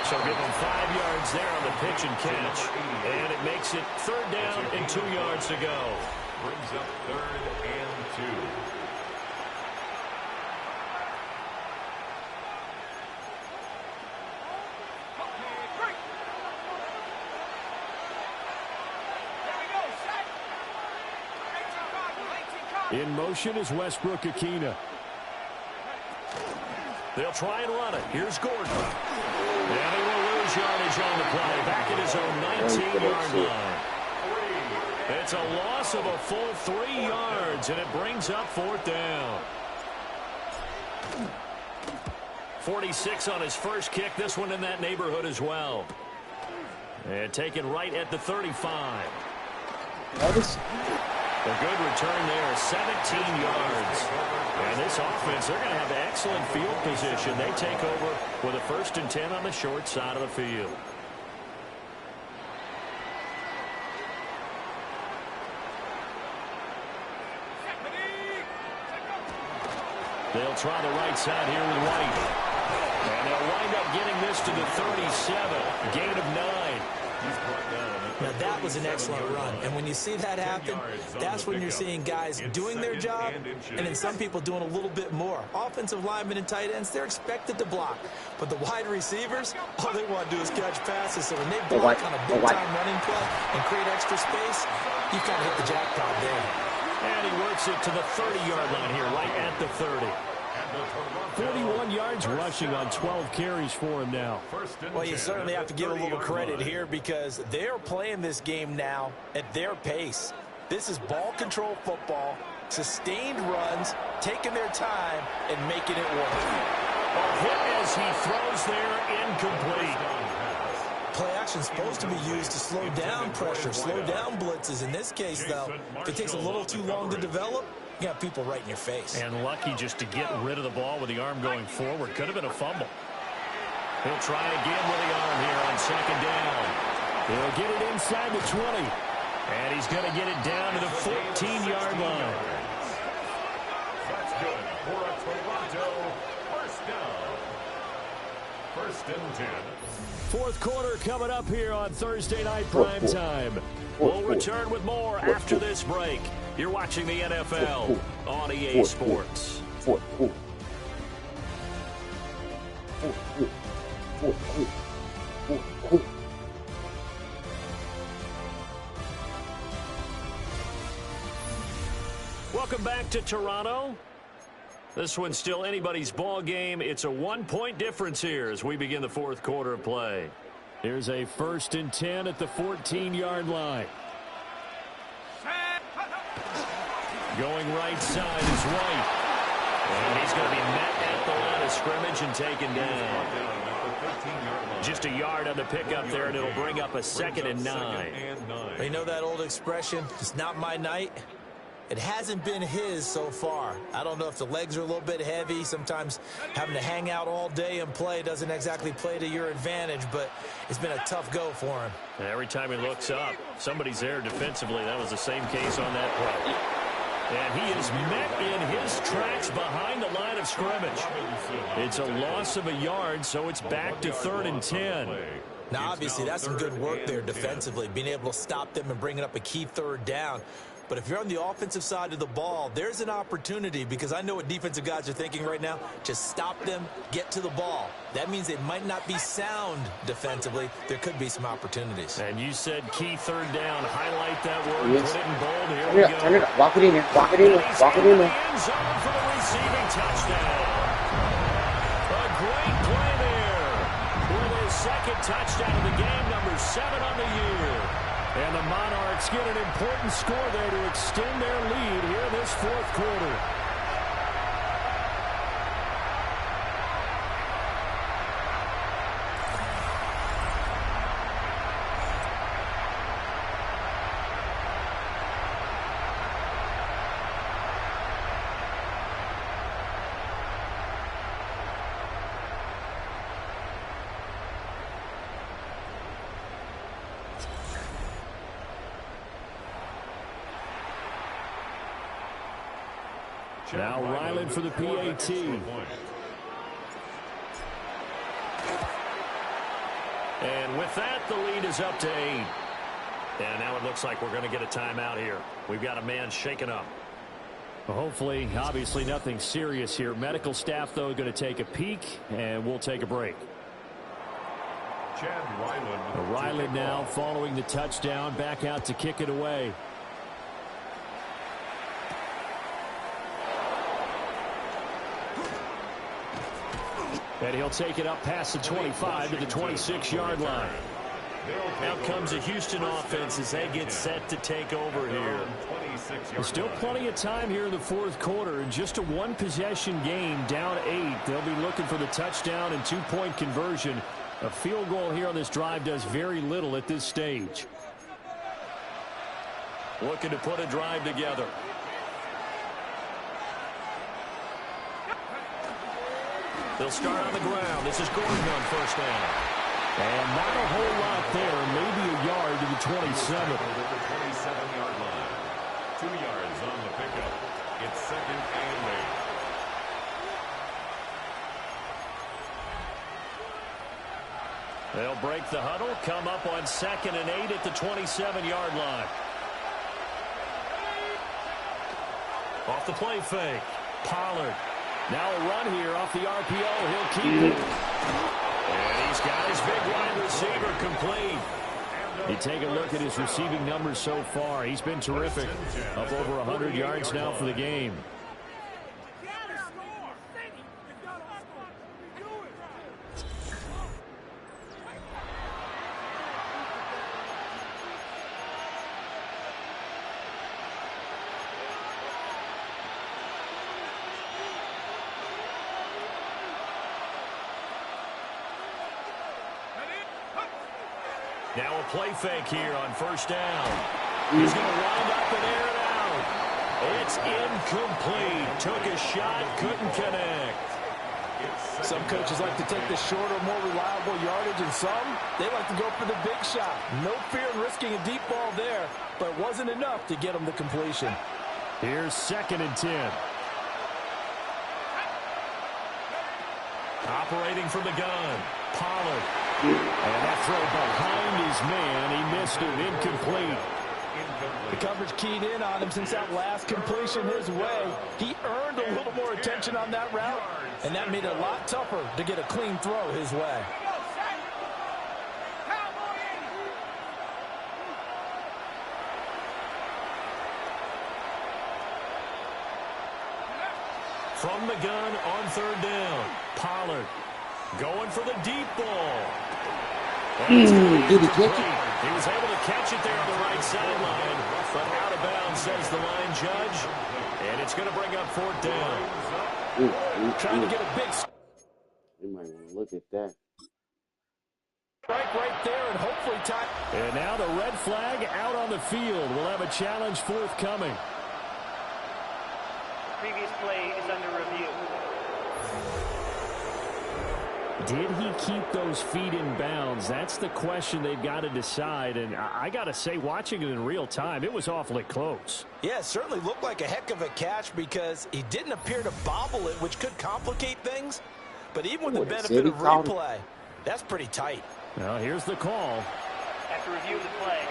So give him 5 yards there on the pitch and catch. And it makes it 3rd down and 2 yards to go. Brings up 3rd and 2. In motion is Westbrook-Akina. They'll try and run it. Here's Gordon. And he will lose yardage on the play. Back at his own 19-yard line. It's a loss of a full 3 yards, and it brings up 4th down. 46 on his first kick. This one in that neighborhood as well. And taken right at the 35. A good return there, 17 yards. And this offense, they're going to have excellent field position. They take over with a 1st and 10 on the short side of the field. They'll try the right side here with White. And they'll wind up getting this to the 37. Gain of 9. Now, that was an excellent run. And when you see that happen, that's when you're seeing guys doing their job and then some people doing a little bit more. Offensive linemen and tight ends, they're expected to block. But the wide receivers, all they want to do is catch passes. So when they block on a big-time running play and create extra space, you kind of hit the jackpot there. And he works it to the 30-yard line here, right at the 30. 41 yards rushing on 12 carries for him now. Well, you certainly have to give a little credit here because they're playing this game now at their pace. This is ball control football, sustained runs, taking their time, and making it work. A hit as he throws there, incomplete. Play action is supposed to be used to slow down pressure, slow down blitzes. In this case, though, if it takes a little too long to develop, you got people right in your face. And lucky just to get rid of the ball with the arm going forward. Could have been a fumble. He'll try again with the arm here on 2nd down. He'll get it inside the 20. And he's going to get it down to the 14-yard line. That's good for a Toronto 1st down. 1st and 10. 4th quarter coming up here on Thursday night prime time. We'll return with more after this break. You're watching the NFL on EA Sports. Welcome back to Toronto. This one's still anybody's ball game. It's a 1-point difference here as we begin the 4th quarter of play. Here's a 1st and 10 at the 14-yard line. Going right side is White. And he's going to be met at the line of scrimmage and taken down. Just a yard on the pickup there, and it'll bring up a 2nd and 9. You know that old expression, it's not my night? It hasn't been his so far. I don't know if the legs are a little bit heavy. Sometimes having to hang out all day and play doesn't exactly play to your advantage, but it's been a tough go for him. And every time he looks up, somebody's there defensively. That was the same case on that play. And he is met in his tracks behind the line of scrimmage. It's a loss of a yard, so it's back to 3rd and 10. Now, obviously, that's some good work there defensively, being able to stop them and bringing up a key 3rd down. But if you're on the offensive side of the ball, there's an opportunity, because I know what defensive guys are thinking right now. Just stop them, get to the ball. That means it might not be sound defensively. There could be some opportunities. And you said key 3rd down. Highlight that word. Yes. Put it in bold. Here we go. Turn it up. Walk it in there. Walk it in there. Walk it in there. End zone for the receiving touchdown. A great play there with his 2nd touchdown of the game, number 7 on the year. And the Monarchs get an important score there to extend their lead here in this 4th quarter. Now Ryland for the PAT. And with that, the lead is up to 8. And now it looks like we're going to get a timeout here. We've got a man shaken up. Well, hopefully, obviously nothing serious here. Medical staff, though, going to take a peek, and we'll take a break. Ryland now following the touchdown, back out to kick it away. And he'll take it up past the 25 to the 26-yard line. Now comes a Houston offense as they get set to take over here. There's still plenty of time here in the 4th quarter. Just a 1-possession game, down 8. They'll be looking for the touchdown and 2-point conversion. A field goal here on this drive does very little at this stage. Looking to put a drive together. They'll start on the ground. This is Gordon on 1st down. And not a whole lot there. Maybe a yard to the 27. The 27-yard line. 2 yards on the pickup. It's 2nd and 8. They'll break the huddle, come up on 2nd and 8 at the 27-yard line. Off the play fake. Pollard. Now a run here off the RPO. He'll keep it. And he's got his big wide receiver complete. You take a look at his receiving numbers so far. He's been terrific. Up over 100 yards now for the game. Now a play fake here on 1st down. He's going to wind up and air it out. It's incomplete. Took a shot, couldn't connect. Some coaches like to take the shorter, more reliable yardage, and some, they like to go for the big shot. No fear in risking a deep ball there, but it wasn't enough to get them the completion. Here's 2nd and 10. Operating from the gun, Pollard. And that throw behind his man, he missed it, incomplete. The coverage keyed in on him since that last completion his way. He earned a little more attention on that route, and that made it a lot tougher to get a clean throw his way. From the gun on 3rd down, Pollard going for the deep ball. Did he catch it? He was able to catch it there on the right sideline, but out of bounds, says the line judge, and it's going to bring up 4th down. Trying to get a big You might want to look at that. strike right there and hopefully tie. And now the red flag out on the field. We'll have a challenge forthcoming. Previous play is under review. Did he keep those feet in bounds? That's the question they've got to decide. And I got to say, watching it in real time, it was awfully close. Yeah, it certainly looked like a heck of a catch because he didn't appear to bobble it, which could complicate things. But even with the benefit of replay, that's pretty tight. Well, here's the call. After review of the play,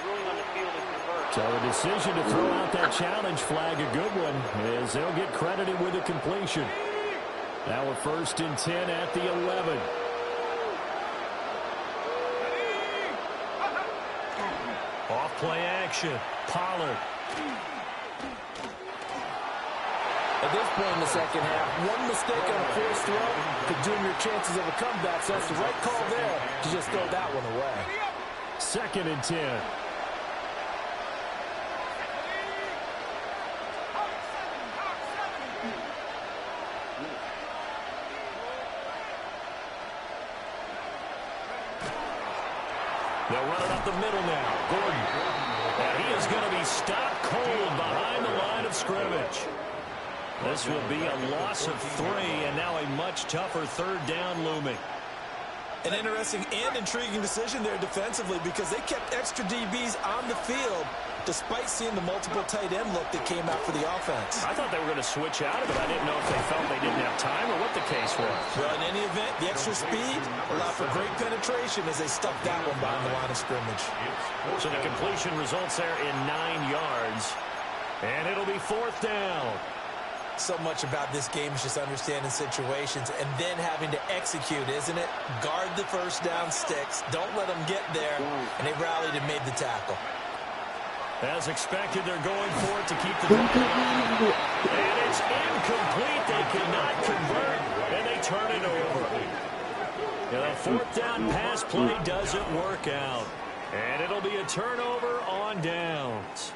the ruling on the field is reversed. So a decision to throw out that challenge flag, a good one, as they'll get credited with a completion. Now a 1st and 10 at the 11. Off play action. Pollard. At this point in the second half, one mistake on a forced throw could doom your chances of a comeback. So it's the right call there to just throw that one away. 2nd and 10. They'll run it up the middle now. Gordon. And he is going to be stopped cold behind the line of scrimmage. This will be a loss of 3, and now a much tougher 3rd down looming. An interesting and intriguing decision there defensively because they kept extra DBs on the field despite seeing the multiple tight end look that came out for the offense. I thought they were going to switch out of it. I didn't know if they felt they didn't have time or what the case was. Well, in any event, the extra speed allowed for great penetration as they stuck that one behind the line of scrimmage. So the completion results there in 9 yards, and it'll be 4th down. So much about this game is just understanding situations and then having to execute, isn't it? Guard the first down sticks. Don't let them get there. And they rallied and made the tackle. As expected, they're going for it to keep the drive alive. And it's incomplete. They cannot convert, and they turn it over. And the 4th down pass play doesn't work out. And it'll be a turnover on downs.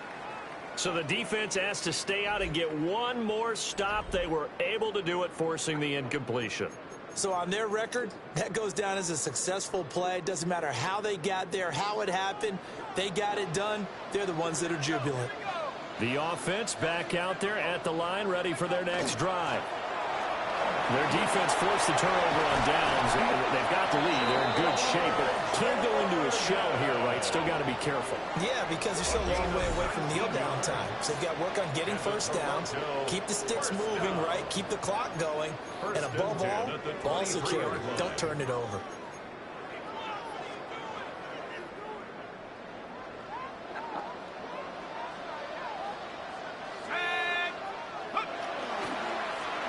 So the defense asked to stay out and get one more stop. They were able to do it, forcing the incompletion. So on their record, that goes down as a successful play. Doesn't matter how they got there, how it happened. They got it done. They're the ones that are jubilant. The offense back out there at the line, ready for their next drive. Their defense forced the turnover on downs. They've got the lead. They're in good shape, but can't go into a shell here, right? Still got to be careful. Yeah, because they're still a long way away from kneel down time. So they've got to work on getting first downs, keep the sticks moving, right? Keep the clock going. And above all, ball security. Don't turn it over.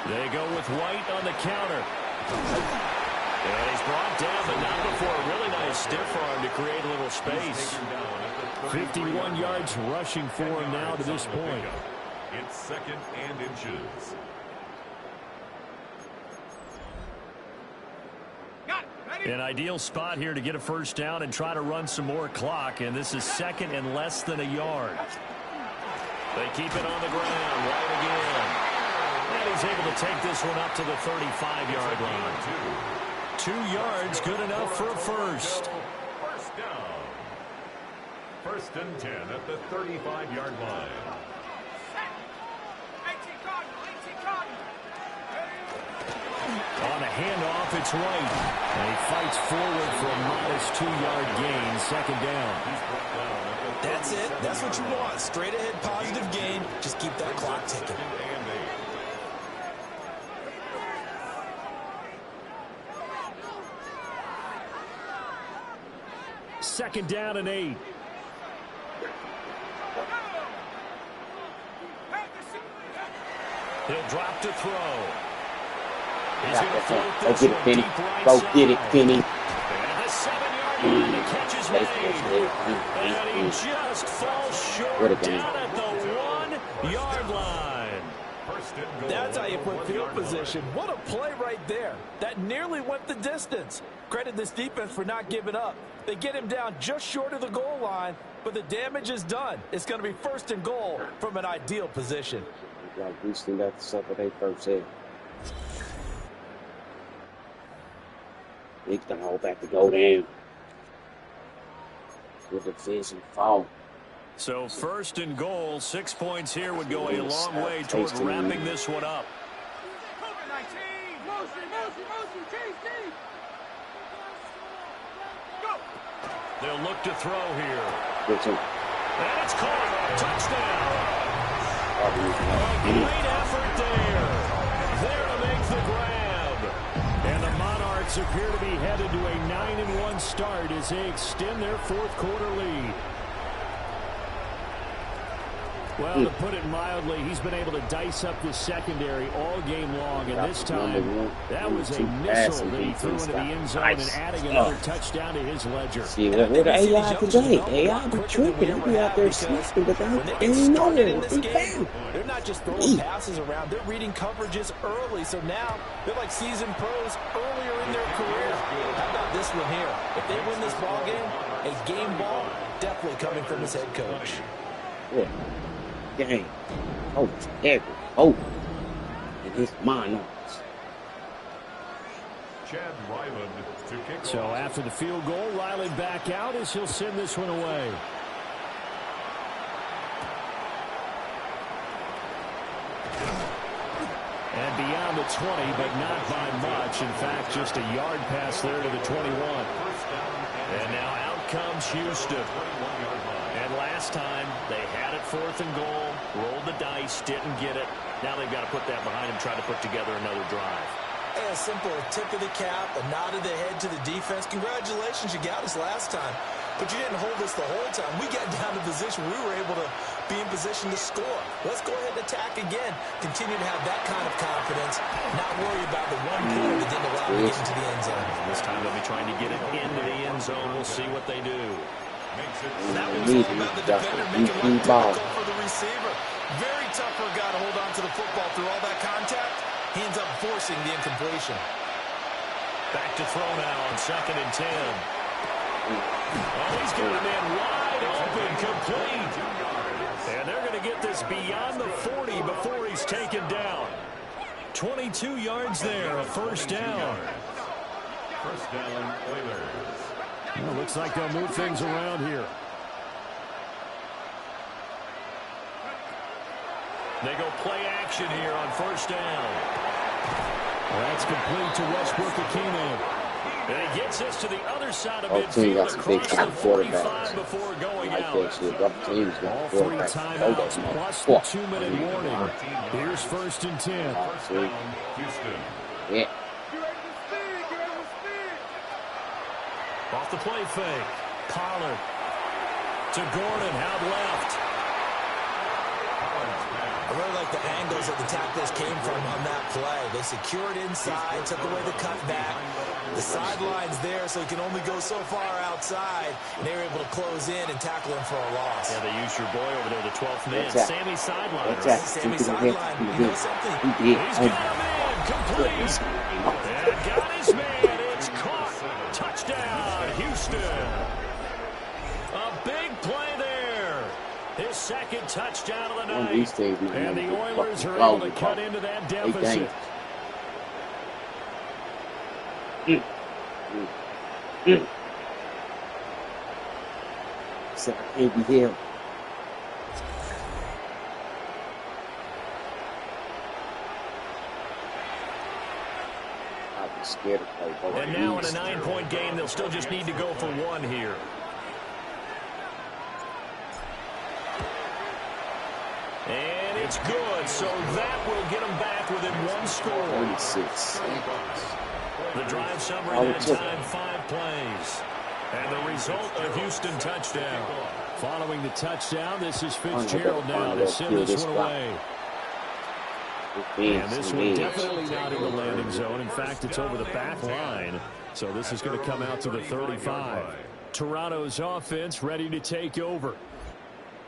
They go with White on the counter. And he's brought down, but not before a really nice stiff arm to create a little space. 51 yards rushing for him now to this point. It's 2nd and inches. An ideal spot here to get a first down and try to run some more clock, and this is 2nd and less than a yard. They keep it on the ground, right again. And he's able to take this one up to the 35-yard line. 2 yards, good enough for a first. First down. 1st and 10 at the 35-yard line. On a handoff, it's White. And he fights forward for a modest 2-yard gain, 2nd down. That's it. That's what you want. Straight ahead, positive gain. Just keep that clock ticking. Second down and 8. He'll drop to throw. He's going to float this one deep right Go side. get it, Penny. And the 7-yard line, the catch is made. And he just falls short down at the 1-yard line. That's how you put field position. What a play right there. That nearly went the distance. Credit this defense for not giving up. They get him down just short of the goal line, but the damage is done. It's going to be 1st and goal from an ideal position. Like Houston got the sucker they first hit. He's gonna hold back to go down. With the fish and fall. So first and goal, 6 points here would go a long way toward wrapping this one up. They'll look to throw here. And it's caught. Touchdown. A great effort there. There to make the grab. And the Monarchs appear to be headed to a 9-1 start as they extend their fourth quarter lead. Well, to put it mildly, he's been able to dice up the secondary all game long, and this time, that was a missile that he threw into the end zone and adding another touchdown to his ledger. See, what AI today? AI be tripping. They be out there snapping, but they ain't know it. They're not just throwing passes around. They're reading coverages early, so now they're like seasoned pros earlier in their career. How about this one here? If they win this ball game, a game ball, definitely coming from his head coach. Yeah. Game. Oh, every in his mind. Chad Ryland to kick So off. after the field goal, Ryland back out as he'll send this one away. And beyond the 20, but not by much. In fact, just a yard pass there to the 21. And now out comes Houston. And last time, they had it 4th and goal, rolled the dice, didn't get it. Now they've got to put that behind them, try to put together another drive. A simple tip of the cap, a nod of the head to the defense. Congratulations, you got us last time. But you didn't hold us the whole time. We got down to position we were able to be in position to score. Let's go ahead and attack again. Continue to have that kind of confidence. Not worry about the one play that didn't allow them to get into the end zone. This time they'll be trying to get it into the end zone. We'll see what they do. That was all about the defender making life difficult for the receiver. Very tough for a guy to hold on to the football through all that contact. He ends up forcing the incompletion. Back to throw now on 2nd and 10. Oh, he's got a man wide open, complete. And they're going to get this beyond the 40 before he's taken down. 22 yards there, a first down. First down, Oilers. Well, looks like they'll move things around here. They go play action here on first down. Well, that's complete to Westbrook-Ikhine. And he gets us to the other side of midfield across the 45 before going out. All 3 timeouts plus the 2-minute warning. Here's 1st and 10. First down, Houston. Yeah. Off the play fake. Pollard to Gordon, out left. I really like the angles that the tacklers came from on that play. They secured inside, took away the cutback. The sideline's there, so he can only go so far outside. And they were able to close in and tackle him for a loss. Yeah, they used your boy over there, the 12th man, Sammy Sideline. Sammy Sideline. You know something? He's got him in, complete. And got his man. It's caught. Touchdown, Houston. A big play there. His 2nd touchdown of the night. And the Oilers are able to cut into that deficit. So I can't be here. I'd be scared to play both. And now in a 9-point game, they'll still just need to go for 1 here. And it's good, so that will get them back within 1 score. 36. The drive summary that time, 5 plays. And the result, a Houston touchdown. Following the touchdown, this is Fitzgerald now to send this one away. And this one definitely not in the landing zone. In fact, it's over the back line. So this is going to come out to the 35. Toronto's offense ready to take over.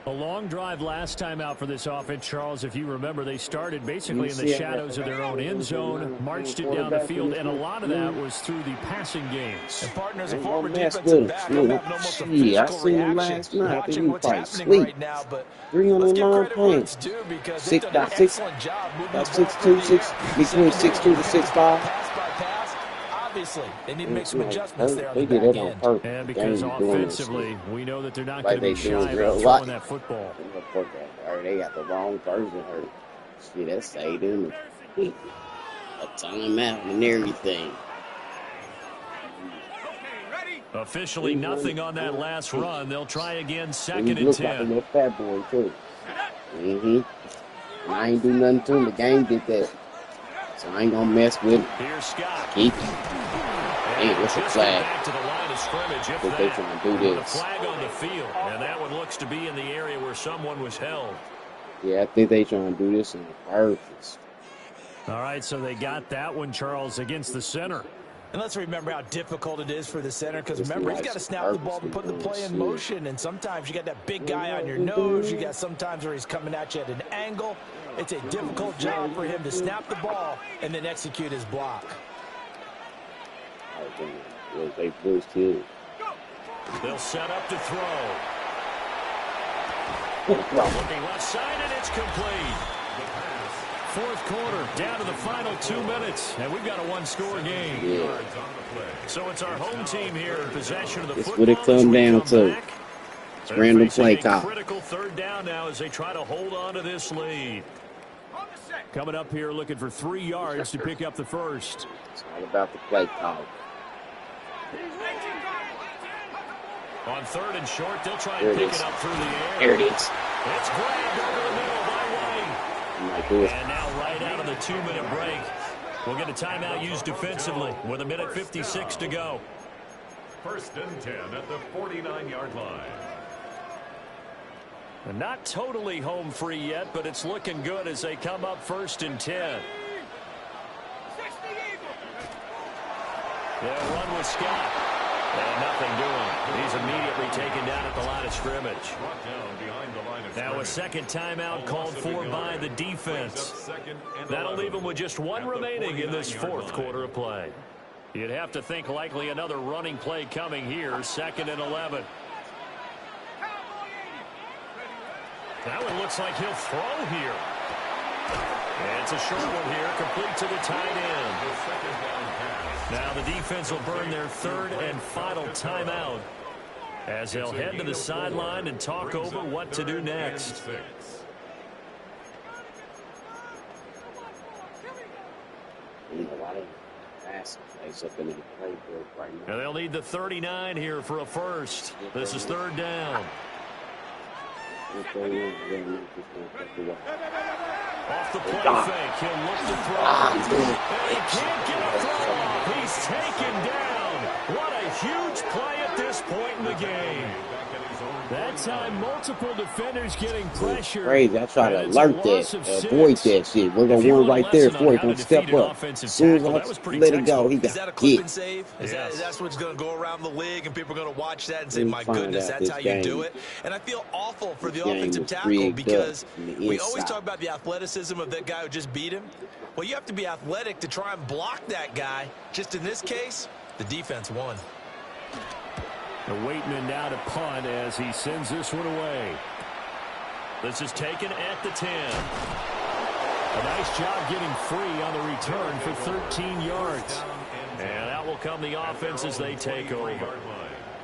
A long drive last time out for this offense, Charles. If you remember, they started basically in the shadows of their own end zone, marched it down the field, and a lot of that was through the passing games. And partners, a former defensive back, I'm having almost a physical reaction watching what's happening right now, but let's give credit where it's due because they've done an excellent job moving the ball through the air. Between 6'2" to 6'5". Pass by pass, Obviously, they need to make some adjustments there on They the did back it on end. purpose. And because offensively, we know that they're not going to be shy about throwing that football. They got the wrong person hurt. Shit, that saved him a timeout and everything. Officially nothing on that last run. They'll try again, 2nd and 10. He looks like a little fat boy, too. I ain't do nothing to him. The game did that. So I ain't going to mess with him. Here's Scott. Keep him. Hey, what's a flag? Back to the line of scrimmage. I think they trying to do The this. flag on the field. And that one looks to be in the area where someone was held. Yeah, I think they trying to do this on purpose. All right, so they got that one, Charles, against the center. And let's remember how difficult it is for the center, because remember, he's got to snap the ball to put the play in motion, and sometimes you got that big guy on your nose. You got sometimes where he's coming at you at an angle. It's a difficult job for him to snap the ball and then execute his block. They'll set up to throw. Looking left side, and it's complete. Fourth quarter, down to the final 2 minutes, and we've got a one-score game. Yeah. So it's our home team here in possession of the That's football. what it comes down to. It's random play call. Critical third down now as they try to hold on to this lead. Coming up here looking for 3 yards to pick up the first. It's all about the play call. On 3rd and short, they'll try and pick it up through the air. There it is. It's grabbed over the middle by White. And now right out of the 2-minute break, we'll get a timeout used defensively with 1:56 to go. 1st and 10 at the 49-yard line. Not totally home free yet, but it's looking good as they come up 1st and 10. They'll run with Scott. And nothing doing. He's immediately taken down at the line of scrimmage. Now a second timeout called for by the defense. That'll leave them with just 1 remaining in this 4th quarter of play. You'd have to think likely another running play coming here, 2nd and 11. That one looks like he'll throw here. And it's a short one here, complete to the tight end. Now the defense will burn their 3rd and final timeout as they'll head to the sideline and talk over what to do next. Now they'll need the 39 here for a first. This is 3rd down. Off the play fake, he'll look to throw. And he can't get a throw off. He's taken down. What a huge play at this point in the game. That time, multiple defenders getting pressure. Crazy. I try to alert that, avoid that shit. We're going to run right there before he can step up. As soon as I let it go, he got hit. Is that a clip and save? Is that what's going to go around the league and people are going to watch that and say, my goodness, that's how you do it? And I feel awful for the offensive tackle because we always talk about the athleticism of that guy who just beat him. Well, you have to be athletic to try and block that guy. Just in this case, the defense won. The Waitman now to punt as he sends this one away. This is taken at the 10. A nice job getting free on the return for 13 yards. And out will come the offense as they take over.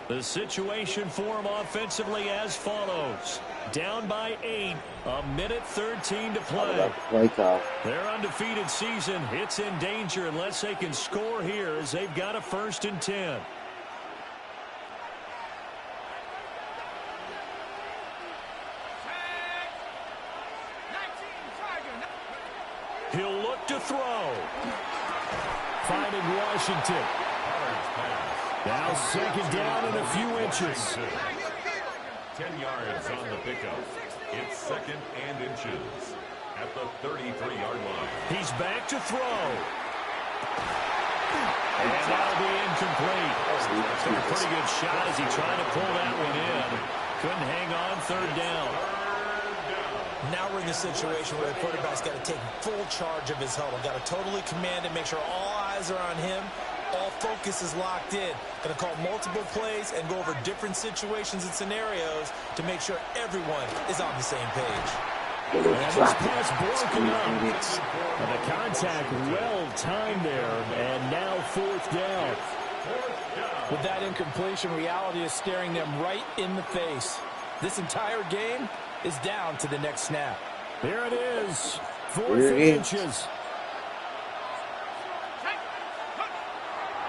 The situation for them offensively as follows. Down by 8, 1:13 to play. Their undefeated season, it's in danger unless they can score here as they've got a 1st and 10. He'll look to throw. Finding Washington. Now 2nd down and a few inches. 10 yards on the pickup. It's 2nd and inches at the 33-yard line. He's back to throw. And that'll be incomplete. Took a pretty good shot as he tried to pull that one in. Couldn't hang on 3rd down. Now we're in the situation where the quarterback's got to take full charge of his huddle. Got to totally command it, make sure all eyes are on him. All focus is locked in. Going to call multiple plays and go over different situations and scenarios to make sure everyone is on the same page. And this pass broken up. And the contact well timed there, and now 4th down. With that incompletion, reality is staring them right in the face. This entire game is down to the next snap. There it is. 4th and inches.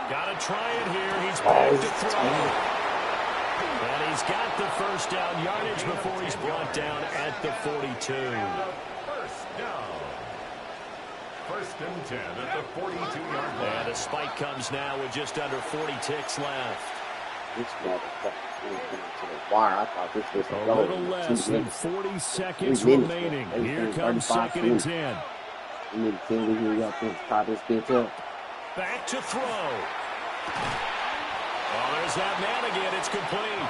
Got to try it here. He's back to throw. And he's got the first down yardage before he's brought down at the 42. First down. 1st and 10 at the 42-yard line. And the spike comes now with just under 40 ticks left. This motherfucker went to the wire. I thought this was a little less than 40 seconds remaining. Here comes 2nd and 10. You need to tell me who y'all think caught this bitch up. Back to throw. Oh, there's that man again. It's complete.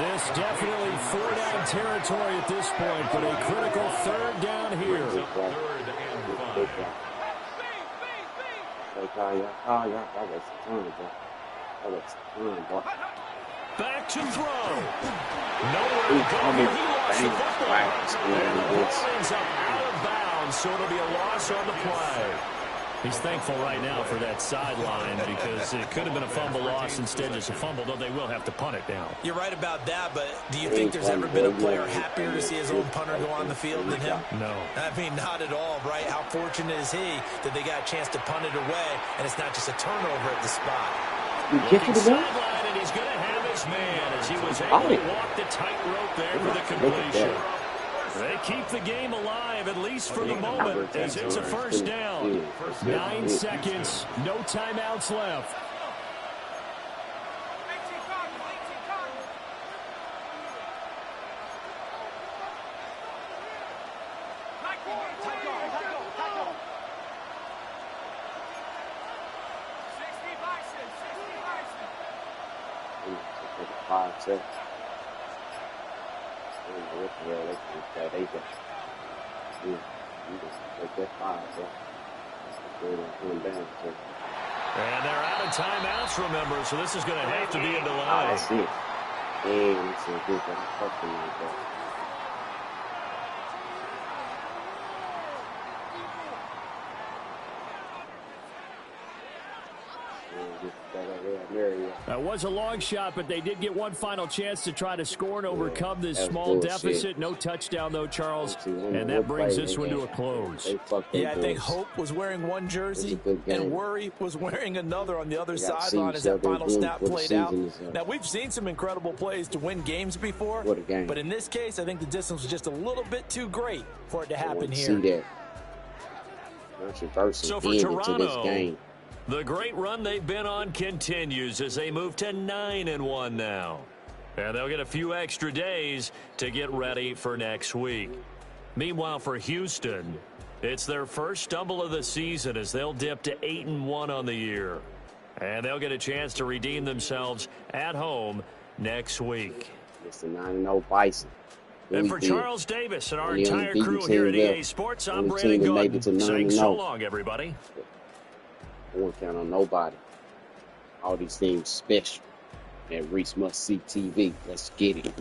This definitely 4-down territory at this point, but a critical 3rd down here. Back to throw. Nowhere to go here. He lost the football. And the ball ends up out of bounds, so it'll be a loss on the play. He's thankful right now for that sideline because it could have been a fumble loss, instead just a fumble, though they will have to punt it down. You're right about that, but do you think there's ever been a player happier to see his own punter go on the field than him? No. I mean, not at all, right? How fortunate is he that they got a chance to punt it away, and it's not just a turnover at the spot. Looking sideline, and he's going to have his man as he was able to walk the tightrope there for the completion. They keep the game alive, at least for the moment, as it's a 1st down. 9 seconds, no timeouts left. And they're out of timeouts, remember, so this is going to have to be a delay. That's it. And it's a good one. That was a long shot, but they did get one final chance to try to score and overcome this small deficit. No touchdown, though, Charles, and that brings this one to a close. Yeah, I think Hope was wearing one jersey and Worry was wearing another on the other sideline as that final snap played out. Now, we've seen some incredible plays to win games before, but in this case, I think the distance was just a little bit too great for it to happen here. So for Toronto, the great run they've been on continues as they move to 9-1 now. And they'll get a few extra days to get ready for next week. Meanwhile, for Houston, it's their first stumble of the season as they'll dip to 8-1 on the year. And they'll get a chance to redeem themselves at home next week. It's the 9-0 Bison. And for Charles Davis and our entire crew here at EA Sports, I'm Brandon Gordon saying so long, everybody. I won't count on nobody. All these things special at ReeceMustSee TV. Let's get it.